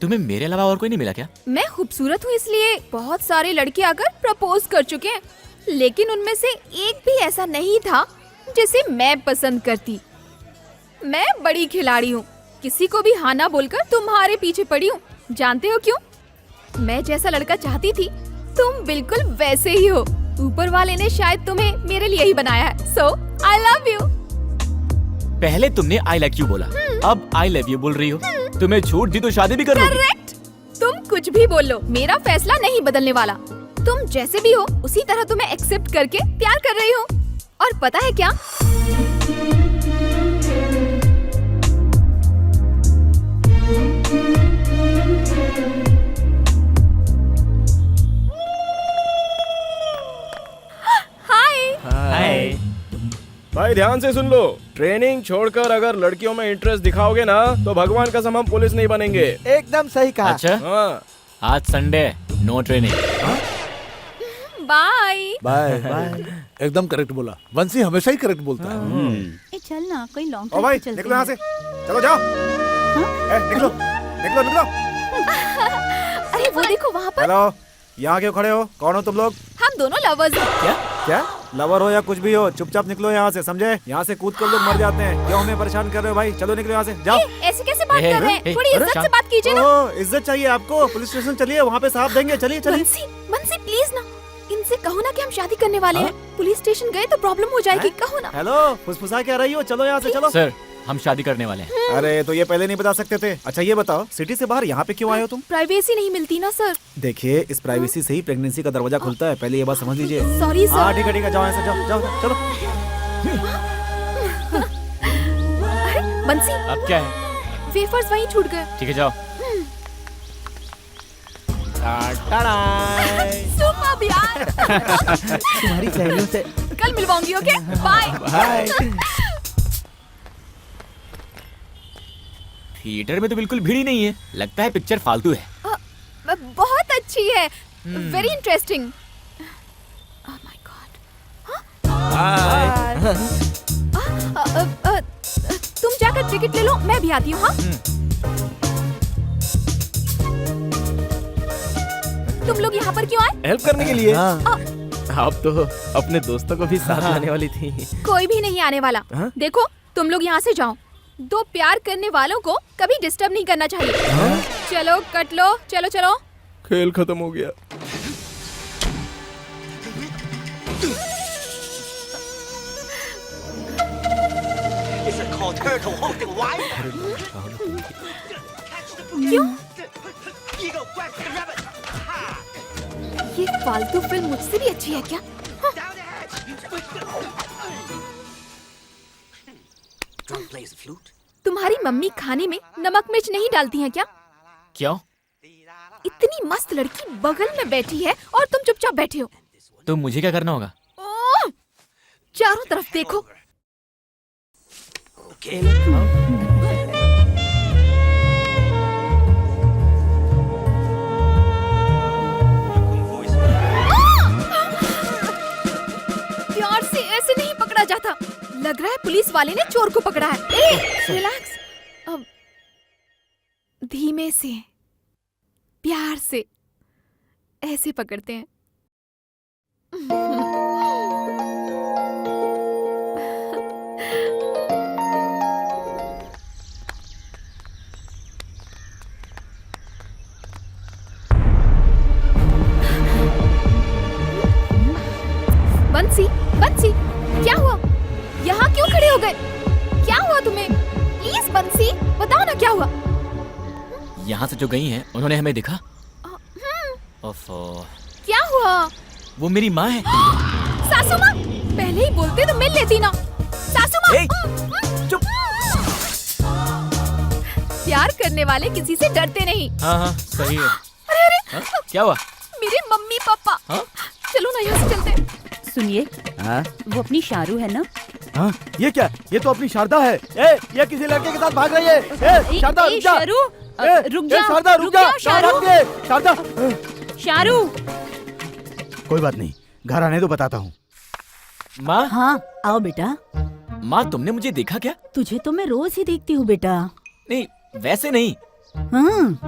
तुम्हें मेरे अलावा और कोई नहीं मिला क्या? मैं खूबसूरत हूँ इसलिए बहुत सारे लड़के आकर प्रपोज कर चुके हैं, लेकिन उनमें से एक भी ऐसा नहीं था जिसे मैं पसंद करती। मैं बड़ी खिलाड़ी हूँ, किसी को भी हाँ ना बोलकर तुम्हारे पीछे पड़ी हूँ। जानते हो क्यों? मैं जैसा लड़का चाहती थी तुम बिल्कुल वैसे ही हो। ऊपर वाले ने शायद तुम्हें मेरे लिए ही बनाया है। So I love you. पहले तुमने आई लाइक यू बोला, अब आई लव यू बोल रही हो। तुम्हें छूट दी तो शादी भी कर लोगी। करेक्ट। तुम कुछ भी बोल लो, मेरा फैसला नहीं बदलने वाला। तुम जैसे भी हो उसी तरह तुम्हें एक्सेप्ट करके प्यार कर रही हूँ। और पता है क्या? हाय। भाई ध्यान से सुन लो, ट्रेनिंग छोड़कर अगर लड़कियों में इंटरेस्ट दिखाओगे ना तो भगवान कसम हम पुलिस नहीं बनेंगे। एकदम सही कहा। अच्छा, हाँ। आज Sunday, no training. Bye bye bye. एकदम करेक्ट बोला, वंशी हमेशा ही करेक्ट बोलता है। चल ना, कोई लॉन्ग ओ भाई निकलो यहाँ से, चलो जाओ। निकलो निकलो निकलो। अरे वो देखो वहाँ पर। हेलो, यहाँ क्यों खड़े हो? कौन हो तुम लोग? हम दोनों लवर्स हैं। क्या लवर हो या कुछ भी हो, चुपचाप निकलो यहाँ से, समझे? यहाँ से कूद कर लोग मर जाते हैं। क्यों हमें परेशान कर रहे हो भाई? चलो निकलो यहाँ से, जाओ। ऐसे कैसे बात कर रहे हैं? थोड़ी इज्जत से बात कीजिए ना। ओह, इज्जत चाहिए आपको? पुलिस स्टेशन चलिए, वहाँ पे साफ देंगे। चलिए चलिए। बंसी प्लीज ना, इनसे कहो ना कि हम शादी करने वाले हैं। पुलिस स्टेशन गए तो प्रॉब्लम हो जाएगी, कहो ना। हेलो, फुसफुसा क्या रही हो? चलो यहाँ से, चलो। सर, हम शादी करने वाले हैं। अरे तो ये पहले नहीं बता सकते थे? अच्छा ये बताओ, सिटी से बाहर यहाँ पे क्यों आए हो तुम? प्राइवेसी नहीं मिलती ना सर। देखिए, इस प्राइवेसी से ही प्रेगनेंसी का दरवाजा खुलता है, पहले ये बात समझ लीजिए। Sorry sir. हाँ ठीक है, जाओ यहाँ से, जाओ जाओ चलो। बंसी, अब क्या है? वेफर्स वहीं छूट गए। ठीक है, जाओ। सुपर यार। तुम्हारी सहेलियों से कल मिलवाऊंगी, ओके? Bye bye. थिएटर में तो बिल्कुल भीड़ ही नहीं है, लगता है पिक्चर फालतू है। बहुत अच्छी है, very interesting. Oh my God. तुम जाकर टिकट ले लो, मैं भी आती हूँ। हाँ, तुम लोग यहाँ पर क्यों आए? हेल्प करने के लिए। आप तो अपने दोस्तों को भी साथ लाने वाली थी। कोई भी नहीं आने वाला। देखो, तुम लोग यहाँ से जाओ। दो प्यार करने वालों को कभी डिस्टर्ब नहीं करना चाहिए। चलो कट लो, चलो चलो। खेल खत्म हो गया। क्यों? ये फालतू फिल्म मुझसे भी अच्छी है क्या? तुम्हारी मम्मी खाने में नमक मिर्च नहीं डालती हैं क्या? क्यों? इतनी मस्त लड़की बगल में बैठी है और तुम चुपचाप बैठे हो। तो मुझे क्या करना होगा? ओह, चारों तरफ देखो। प्यार से ऐसे नहीं पकड़ा जाता। लग रहा है पुलिस वाले ने चोर को पकड़ा है। रिलैक्स, अब धीमे से, प्यार से ऐसे पकड़ते हैं। बंसी, बंसी, क्या हुआ? यहाँ क्यों खड़े हो गए? क्या हुआ तुम्हें? प्लीज बंसी, बताओ ना क्या हुआ? यहाँ से जो गई हैं, उन्होंने हमें देखा। ओफो। क्या हुआ? वो मेरी माँ है। सासू माँ, पहले ही बोलते तो मिल लेती ना। सासू माँ, चुप। प्यार करने वाले किसी से डरते नहीं। हाँ, सही है। अरे क्या हुआ? मेरे मम्मी पापा। चलो ना यहाँ से चलते। सुनिए, हाँ वो अपनी शारू है ना? हाँ, ये क्या? ये तो अपनी शारदा है। ये किसी लड़के के साथ भाग रही है। शारदा रुक जा। शारू, रुक जा, शारदा रुक जा। शारू, शारदा। शारू। कोई बात नहीं, घर आने दो, बताता हूँ। माँ। हाँ आओ बेटा। माँ तुमने मुझे देखा क्या? तुझे तो मैं रोज ही देखती हूँ बेटा। नहीं वैसे नहीं,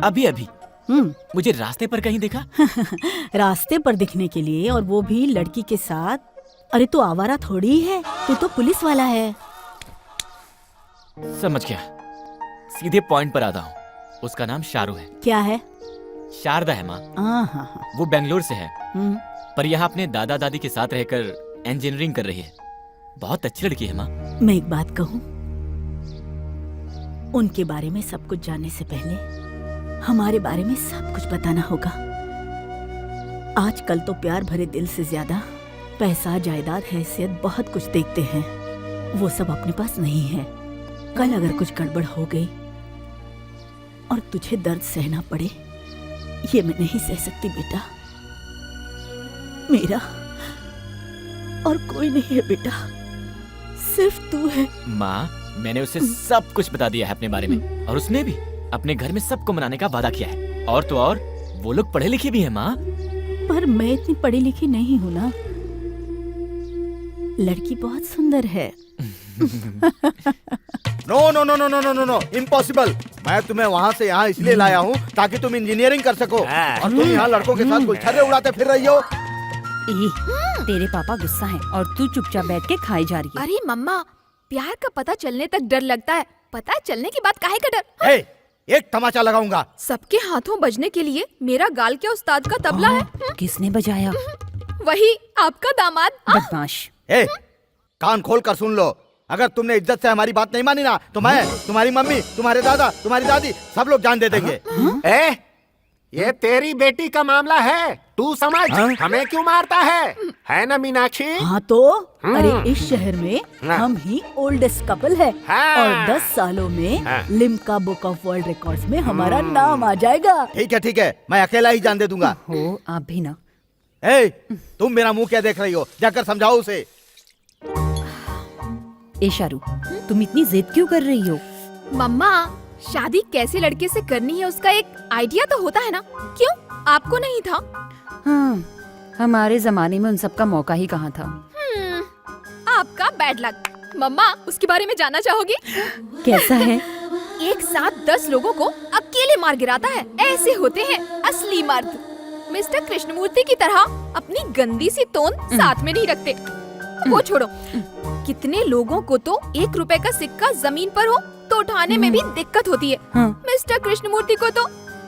अभी अभी मुझे रास्ते पर कहीं देखा। रास्ते पर दिखने के लिए, और वो भी लड़की के साथ? अरे तू आवारा थोड़ी है, तू तो पुलिस वाला है। समझ गया, सीधे पॉइंट पर आता हूँ। उसका नाम शारू है। क्या है? शारदा है माँ। वो बेंगलोर से है, पर यहाँ अपने दादा दादी के साथ रहकर इंजीनियरिंग कर रही है। बहुत अच्छी लड़की है माँ। मैं एक बात कहूँ, उनके बारे में सब कुछ जानने से पहले हमारे बारे में सब कुछ बताना होगा। आजकल तो प्यार भरे दिल से ज्यादा पैसा, जायदाद, हैसियत बहुत कुछ देखते हैं। वो सब अपने पास नहीं है। कल अगर कुछ गड़बड़ हो गई और तुझे दर्द सहना पड़े, ये मैं नहीं सह सकती बेटा। मेरा और कोई नहीं है बेटा, सिर्फ तू है। माँ मैंने उसे सब कुछ बता दिया है अपने बारे में, और उसने भी अपने घर में सबको मनाने का वादा किया है। और तो और वो लोग पढ़े लिखे भी हैं माँ। पर मैं इतनी पढ़ी लिखी नहीं हूँ ना। लड़की बहुत सुंदर है। No no no no no no no no, impossible. मैं तुम्हें वहाँ से यहाँ इसलिए लाया हूँ ताकि तुम इंजीनियरिंग कर सको, और तुम यहाँ लड़कों के साथ गुलछर्रे उड़ाते फिर रही हो। तेरे पापा गुस्सा है और तू चुपचाप बैठ के खाई जा रही है। अरे मम्मा, प्यार का पता चलने तक डर लगता है, पता चलने की बात काहे का डर? एक तमाचा लगाऊंगा। सबके हाथों बजने के लिए मेरा गाल क्या उस्ताद का तबला है? किसने बजाया? वही आपका दामाद। बदमाश। कान खोल कर सुन लो, अगर तुमने इज्जत से हमारी बात नहीं मानी ना, तो मैं, तुम्हारी मम्मी, तुम्हारे दादा, तुम्हारी दादी, सब लोग जान दे देंगे। ये तेरी बेटी का मामला है, तू समझ। हमें क्यों मारता है ना मीनाक्षी? हाँ तो अरे इस शहर में हम ही ओल्डेस्ट कपल है, और 10 सालों में Limca book of world records में हमारा नाम आ जाएगा। ठीक है, मैं अकेला ही जान दे दूंगा। हो आप भी ना। तुम मेरा मुंह क्या देख रही हो? जाकर समझाओ उसे। शारू, तुम इतनी जिद क्यों कर रही हो? मम्मा, शादी कैसे लड़के से करनी है उसका एक आइडिया तो होता है ना? क्यों आपको नहीं था? हाँ, हमारे जमाने में उन सब का मौका ही कहाँ था। आपका बैड लक। मम्मा, उसके बारे में जानना चाहोगी? कैसा है? एक साथ 10 लोगों को अकेले मार गिराता है। ऐसे होते हैं असली मर्द। मिस्टर कृष्णमूर्ति की तरह अपनी गंदी सी तोंद साथ में नहीं रखते। वो छोड़ो, कितने लोगों को तो 1 रुपए का सिक्का जमीन पर हो तो उठाने में भी दिक्कत होती है। मिस्टर कृष्णमूर्ति को तो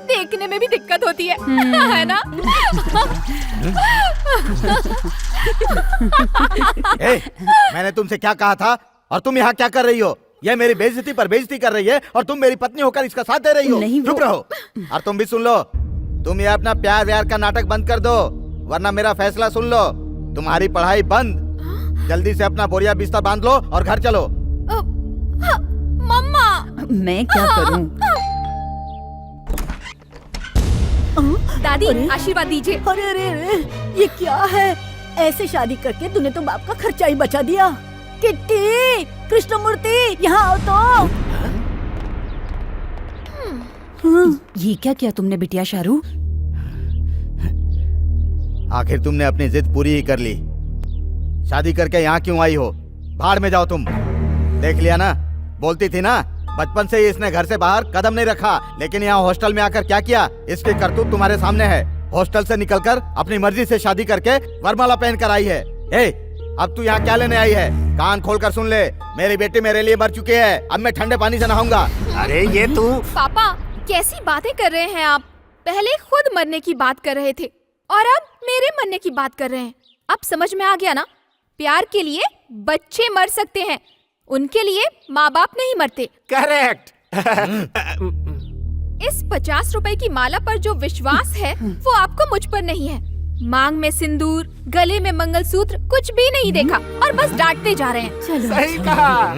देखने में भी दिक्कत होती है, है ना? मैंने तुमसे क्या कहा था, और तुम यहाँ क्या कर रही हो? यह मेरी बेइज्जती पर बेइज्जती कर रही है, और तुम मेरी पत्नी होकर इसका साथ दे रही हो। चुप रहो। और तुम भी सुन लो, तुम ये अपना प्यार व्यार का नाटक बंद कर दो, वरना मेरा फैसला सुन लो। तुम्हारी पढ़ाई बंद, जल्दी से अपना बोरिया बिस्तर बांध लो और घर चलो। मम्मा, मैं क्या करूं? दादी आशीर्वाद दीजिए। अरे अरे अरे, ये क्या है? ऐसे शादी करके तूने तो बाप का खर्चा ही बचा दिया। किट्टी, कृष्णमूर्ति, यहाँ आओ तो। ये क्या किया तुमने बिटिया शारू? आखिर तुमने अपनी जिद पूरी ही कर ली। शादी करके यहाँ क्यों आई हो? भाड़ में जाओ तुम। देख लिया ना, बोलती थी ना, बचपन से ही इसने घर से बाहर कदम नहीं रखा, लेकिन यहाँ हॉस्टल में आकर क्या किया, इसकी करतूत तुम्हारे सामने है। हॉस्टल से निकलकर अपनी मर्जी से शादी करके वरमाला पहन कर आई है। अब तू यहाँ क्या लेने आई है? कान खोल कर सुन ले, मेरी बेटी मेरे लिए मर चुकी है, अब मैं ठंडे पानी से नहाऊंगा। अरे ये तू। पापा, कैसी बातें कर रहे हैं आप? पहले खुद मरने की बात कर रहे थे और अब मेरे मरने की बात कर रहे हैं। अब समझ में आ गया ना? प्यार के लिए बच्चे मर सकते हैं, उनके लिए माँ बाप नहीं मरते। करेक्ट। इस 50 रुपए की माला पर जो विश्वास है वो आपको मुझ पर नहीं है। मांग में सिंदूर, गले में मंगलसूत्र, कुछ भी नहीं देखा और बस डांटते जा रहे हैं। सही कहा।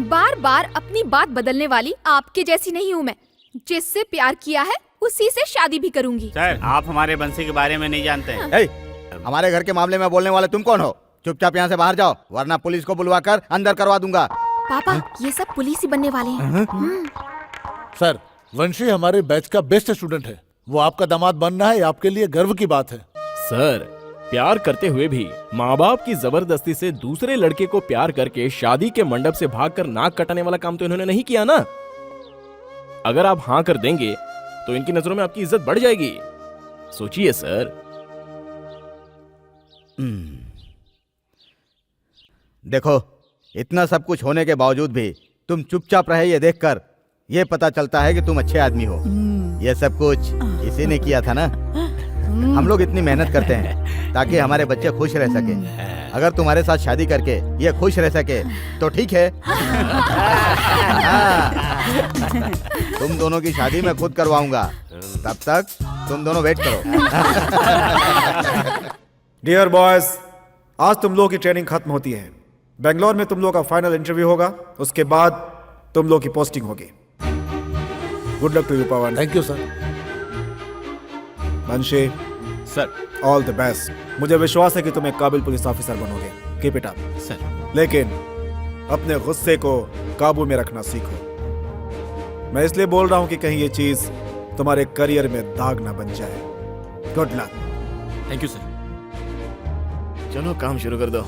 बार बार अपनी बात बदलने वाली आपके जैसी नहीं हूँ मैं। जिससे प्यार किया है उसी से शादी भी करूंगी। सर, आप हमारे बंसी के बारे में नहीं जानते हैं। हमारे घर के मामले में बोलने वाले तुम कौन हो? चुपचाप यहाँ से बाहर जाओ, वरना पुलिस को बुलवाकर अंदर करवा दूंगा। पापा ये सब पुलिस ही बनने वाले हैं। सर, वंशी हमारे बैच का बेस्ट स्टूडेंट है। वो आपका दामाद बनना है, आपके लिए गर्व की बात है। सर, प्यार करते हुए भी माँ बाप की जबरदस्ती से दूसरे लड़के को प्यार करके शादी के मंडप से भागकर नाक कटाने वाला काम तो इन्होंने नहीं किया ना। अगर आप हाँ कर देंगे तो इनकी नजरों में आपकी इज्जत बढ़ जाएगी। सोचिए सर। देखो, इतना सब कुछ होने के बावजूद भी तुम चुपचाप रहे, ये देखकर ये पता चलता है कि तुम अच्छे आदमी हो। ये सब कुछ इसी ने किया था ना। हम लोग इतनी मेहनत करते हैं ताकि हमारे बच्चे खुश रह सके। अगर तुम्हारे साथ शादी करके ये खुश रह सके तो ठीक है। तुम दोनों की शादी मैं खुद करवाऊंगा, तब तक तुम दोनों वेट करो। डियर बॉयज, आज तुम लोगों की ट्रेनिंग खत्म होती है। बेंगलोर में तुम लोगों का फाइनल इंटरव्यू होगा, उसके बाद तुम लोगों की पोस्टिंग होगी। Good luck to you Pavan. Thank you sir. Vanshi sir, all the best. मुझे विश्वास है कि तुम एक काबिल पुलिस ऑफिसर बनोगे। Keep it up sir. लेकिन अपने गुस्से को काबू में रखना सीखो। मैं इसलिए बोल रहा हूं कि कहीं ये चीज तुम्हारे करियर में दाग ना बन जाए। Good luck. Thank you sir. चलो काम शुरू कर दो।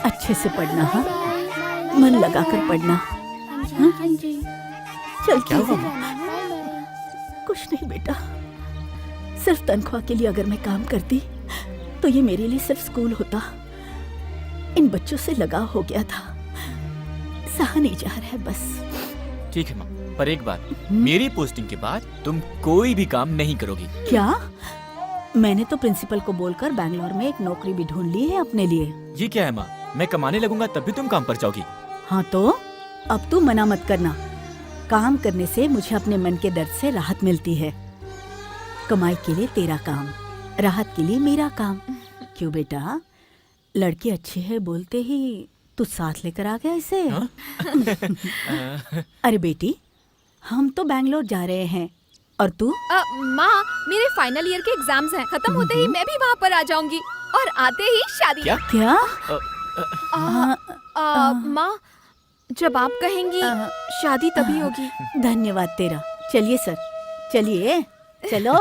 अच्छे से पढ़ना, हाँ? मन लगाकर पढ़ना। हाँ? चल क्या हुआ? कुछ नहीं बेटा, सिर्फ तनख्वाह के लिए अगर मैं काम करती तो ये मेरे लिए सिर्फ स्कूल होता। इन बच्चों से लगाव हो गया था, सहा नहीं जा रहा है बस। ठीक है माँ, पर एक बात, मेरी पोस्टिंग के बाद तुम कोई भी काम नहीं करोगी। क्या? मैंने तो प्रिंसिपल को बोलकर बैंगलोर में एक नौकरी भी ढूंढ ली है अपने लिए। ये क्या है माँ, मैं कमाने लगूंगा तब भी तुम काम पर जाओगी। हाँ तो अब तू मना मत करना। काम करने से मुझे अपने मन के दर्द से राहत मिलती है। कमाई के लिए तेरा काम, राहत के लिए मेरा काम। क्यों बेटा, लड़की अच्छी है बोलते ही तू साथ लेकर आ गया इसे? अरे बेटी, हम तो बैंगलोर जा रहे हैं और तू? माँ, मेरे फाइनल ईयर के एग्जाम्स हैं, खत्म होते ही मैं भी वहाँ पर आ जाऊंगी और आते ही शादी। क्या? माँ, जब आप कहेंगी शादी तभी होगी। धन्यवाद तेरा। चलिए सर, चलिए चलो।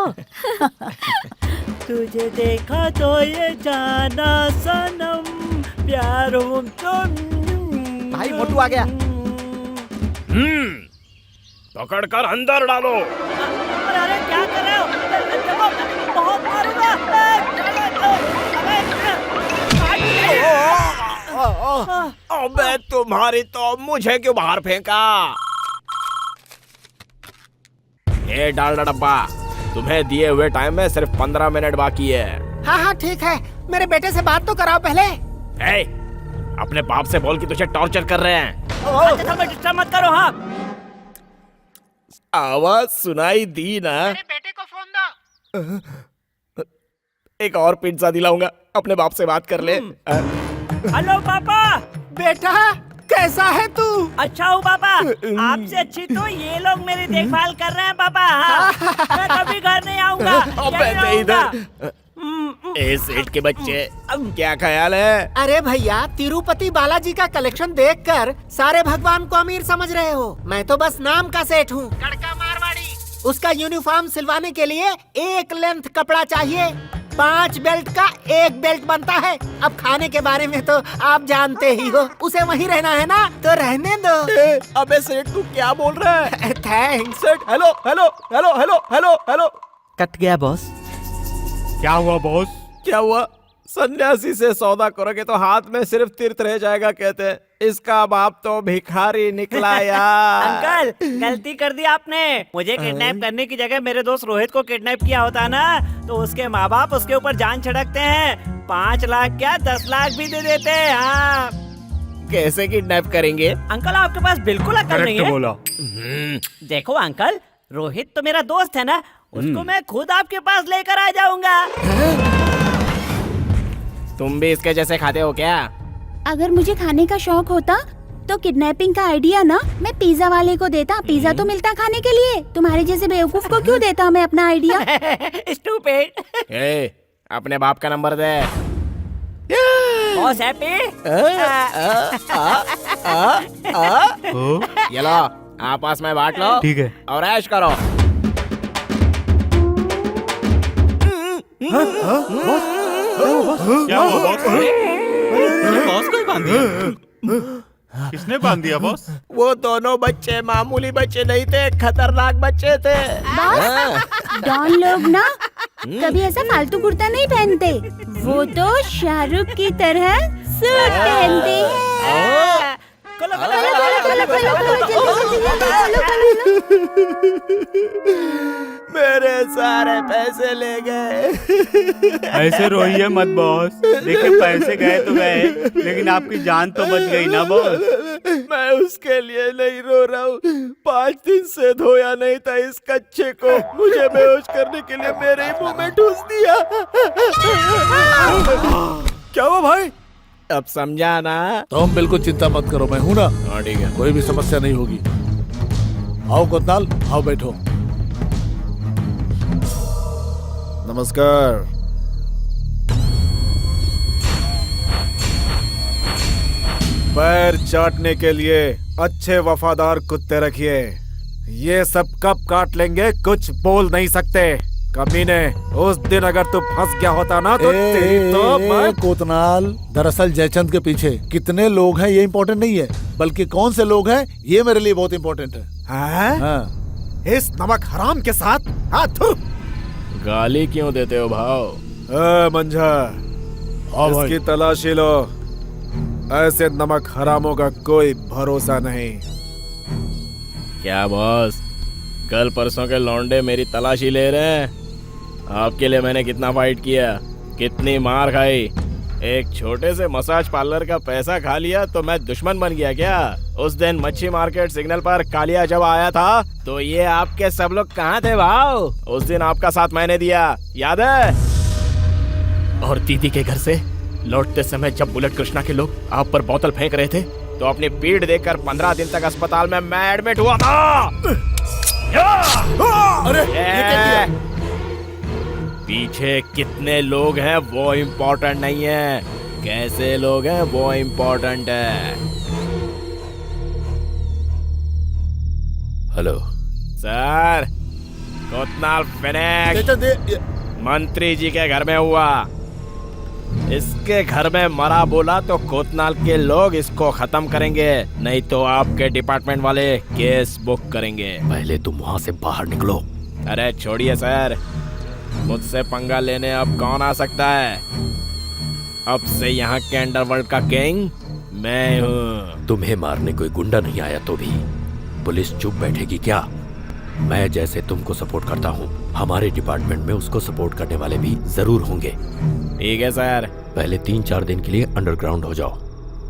तुझे देखा तो ये जाना सनम, प्यार हो तो। भाई मोटू आ गया। पकड़ कर अंदर डालो। अरे क्या कर रहे हो? देखो, बहुत मारूंगा। अबे तुम्हारी तो, मुझे क्यों बाहर फेंका? ये डाल डब्बा, तुम्हें दिए हुए टाइम में सिर्फ 15 मिनट बाकी है। हाँ हाँ ठीक है, मेरे बेटे से बात तो कराओ पहले। ए, अपने बाप से बोल कि तुझे टॉर्चर कर रहे हैं। डिस्टर्ब मत करो। हाँ, आवाज सुनाई दी ना? मेरे बेटे को फोन दो। एक और पिज्जा दिलाऊंगा, अपने बाप से बात कर ले। हेलो पापा। बेटा कैसा है तू? अच्छा हूँ पापा, आपसे अच्छी तो ये लोग मेरी देखभाल कर रहे हैं पापा। हाँ। मैं कभी घर नहीं आऊंगा। ए सेठ के बच्चे, अब क्या ख्याल है? अरे भैया, तिरुपति बालाजी का कलेक्शन देखकर सारे भगवान को अमीर समझ रहे हो। मैं तो बस नाम का सेठ हूँ। कड़का मारवाड़ी। उसका यूनिफॉर्म सिलवाने के लिए एक लेंथ कपड़ा चाहिए। 5 बेल्ट का 1 बेल्ट बनता है। अब खाने के बारे में तो आप जानते ही हो, उसे वहीं रहना है ना, तो रहने दो। अबे सेठ, तू क्या बोल रहा है? थैंक्स सेठ। Hello hello hello hello hello hello. Cut गया बॉस। क्या हुआ बॉस? क्या हुआ? सन्यासी से सौदा करोगे तो हाथ में सिर्फ तीर्थ रह जाएगा कहते हैं। इसका बाप तो भिखारी निकला यार। अंकल, गलती कर दी आपने। मुझे किडनैप करने की जगह मेरे दोस्त रोहित को किडनैप किया होता ना, तो उसके माँ बाप उसके ऊपर जान छिड़कते हैं। 5 लाख क्या 10 लाख भी दे देते हैं। हाँ। कैसे किडनैप करेंगे? अंकल, आपके पास बिल्कुल अकल नहीं है। बोला। देखो अंकल, रोहित तो मेरा दोस्त है ना, उसको मैं खुद आपके पास लेकर आ जाऊंगा। तुम भी इसके जैसे खाते हो क्या? अगर मुझे खाने का शौक होता तो किडनैपिंग का आइडिया ना मैं पिज्जा वाले को देता। पिज्जा तो मिलता खाने के लिए, तुम्हारे जैसे बेवकूफ को क्यों देता मैं अपना आइडिया। स्टूपिड। अपने बाप का नंबर दे। Boss happy? ये लो, आपस में बांट लो। ठीक है। और ऐश करो। क्या हुआ बॉस? ये बॉस को ही बांध दिया? किसने बांध दिया बॉस? वो दोनों बच्चे मामूली बच्चे नहीं थे, खतरनाक बच्चे थे। डॉन लोग ना कभी ऐसा फालतू कुर्ता नहीं पहनते, वो तो शाहरुख की तरह सूट पहनते हैं। मेरे सारे पैसे ले गए। ऐसे रोइए मत बॉस, देखिए पैसे गए तो गए, लेकिन आपकी जान तो बच गई ना बॉस। मैं उसके लिए नहीं रो रहा हूँ, 5 दिन से धोया नहीं था इस कच्चे को, मुझे बेहोश करने के लिए मेरे ही मुंह में ठूस दिया। क्या हुआ भाई? अब समझा ना? तुम बिल्कुल चिंता मत करो, मैं हूं ना। हाँ ठीक है। कोई भी समस्या नहीं होगी। आओ कोतनाल, आओ बैठो। नमस्कार। पैर चाटने के लिए अच्छे वफादार कुत्ते रखिए। ये सब कब काट लेंगे कुछ बोल नहीं सकते। कमीने, उस दिन अगर तू फंस गया होता ना तो तेरी तो मैं... कोतनाल, दरअसल जयचंद के पीछे कितने लोग हैं ये इम्पोर्टेंट नहीं है, बल्कि कौन से लोग हैं ये मेरे लिए बहुत इम्पोर्टेंट है। हाँ? इस नमक हराम के साथ हाथ। गाली क्यों देते हो भाव? मंझा, इसकी तलाशी लो। ऐसे नमक हरामों का कोई भरोसा नहीं। क्या बॉस, कल परसों के लौंडे मेरी तलाशी ले रहे हैं? आपके लिए मैंने कितना फाइट किया, कितनी मार खाई। एक छोटे से मसाज पार्लर का पैसा खा लिया तो मैं दुश्मन बन गया क्या? उस दिन मच्छी मार्केट सिग्नल पर कालिया जब आया था तो ये आपके सब लोग कहाँ थे भाव? उस दिन आपका साथ मैंने दिया, याद है? और दीदी के घर से लौटते समय जब बुलेट कृष्णा के लोग आप पर बोतल फेंक रहे थे तो अपनी पीठ देखकर 15 दिन तक अस्पताल में मैं एडमिट हुआ था। अरे ये क्या किया? पीछे कितने लोग हैं वो इम्पोर्टेंट नहीं है, कैसे लोग हैं वो इम्पोर्टेंट है। हेलो सर, कोतनाल फिनिक्स मंत्री जी के घर में हुआ। इसके घर में मरा बोला तो कोतनाल के लोग इसको खत्म करेंगे, नहीं तो आपके डिपार्टमेंट वाले केस बुक करेंगे। पहले तुम वहाँ से बाहर निकलो। अरे छोड़िए सर, मुझसे पंगा लेने अब कौन आ सकता है? अब से यहाँ के अंडरवर्ल्ड का किंग मैं हूँ। तुम्हें मारने कोई गुंडा नहीं आया तो भी पुलिस चुप बैठेगी क्या? मैं जैसे तुमको सपोर्ट करता हूँ, हमारे डिपार्टमेंट में उसको सपोर्ट करने वाले भी जरूर होंगे। ठीक है सर। पहले 3-4 दिन के लिए अंडरग्राउंड हो जाओ।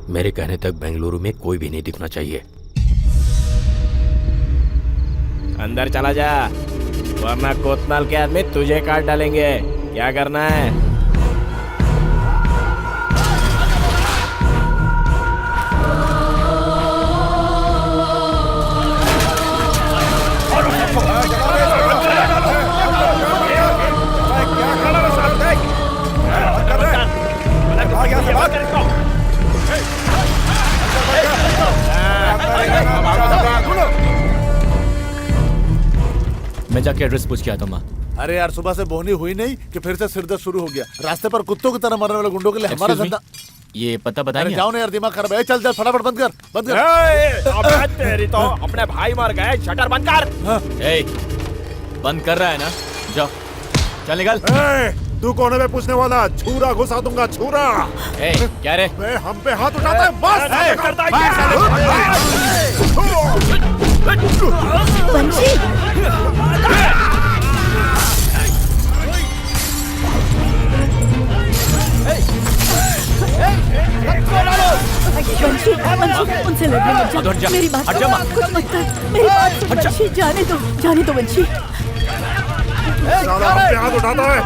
मेरे कहने तक बेंगलुरु में कोई भी नहीं दिखना चाहिए। अंदर चला जा, वरना कोतनाल के आदमी तुझे काट डालेंगे। क्या करना है? मैं जाके एड्रेस पूछ के आता हूँ। अरे यार, सुबह से बोहनी हुई नहीं कि फिर से सिरदर्द शुरू हो गया। रास्ते पर कुत्तों की तरह मरने वाले गुंडों के लिए हमारा धंधा। ये पता बताएंगे? जाओ ना यार, दिमाग खराब है। चल चल फटाफट बंद कर, बंद कर। अबे तेरी तो, अपने भाई मर गए, शटर बंद कर। बंद कर रहा है ना? जाओ, चल निकल। तू कौन है पूछने वाला? छुरा घुसा दूंगा, छुरा। क्या रे? हम पे हाथ उठाता है, बस। उनसे लड़ने मत जा। मेरी बात सुनो, कुछ मत कर। मेरी बात सुन वंशी, जाने दो वंशी। हाथ उठाता है।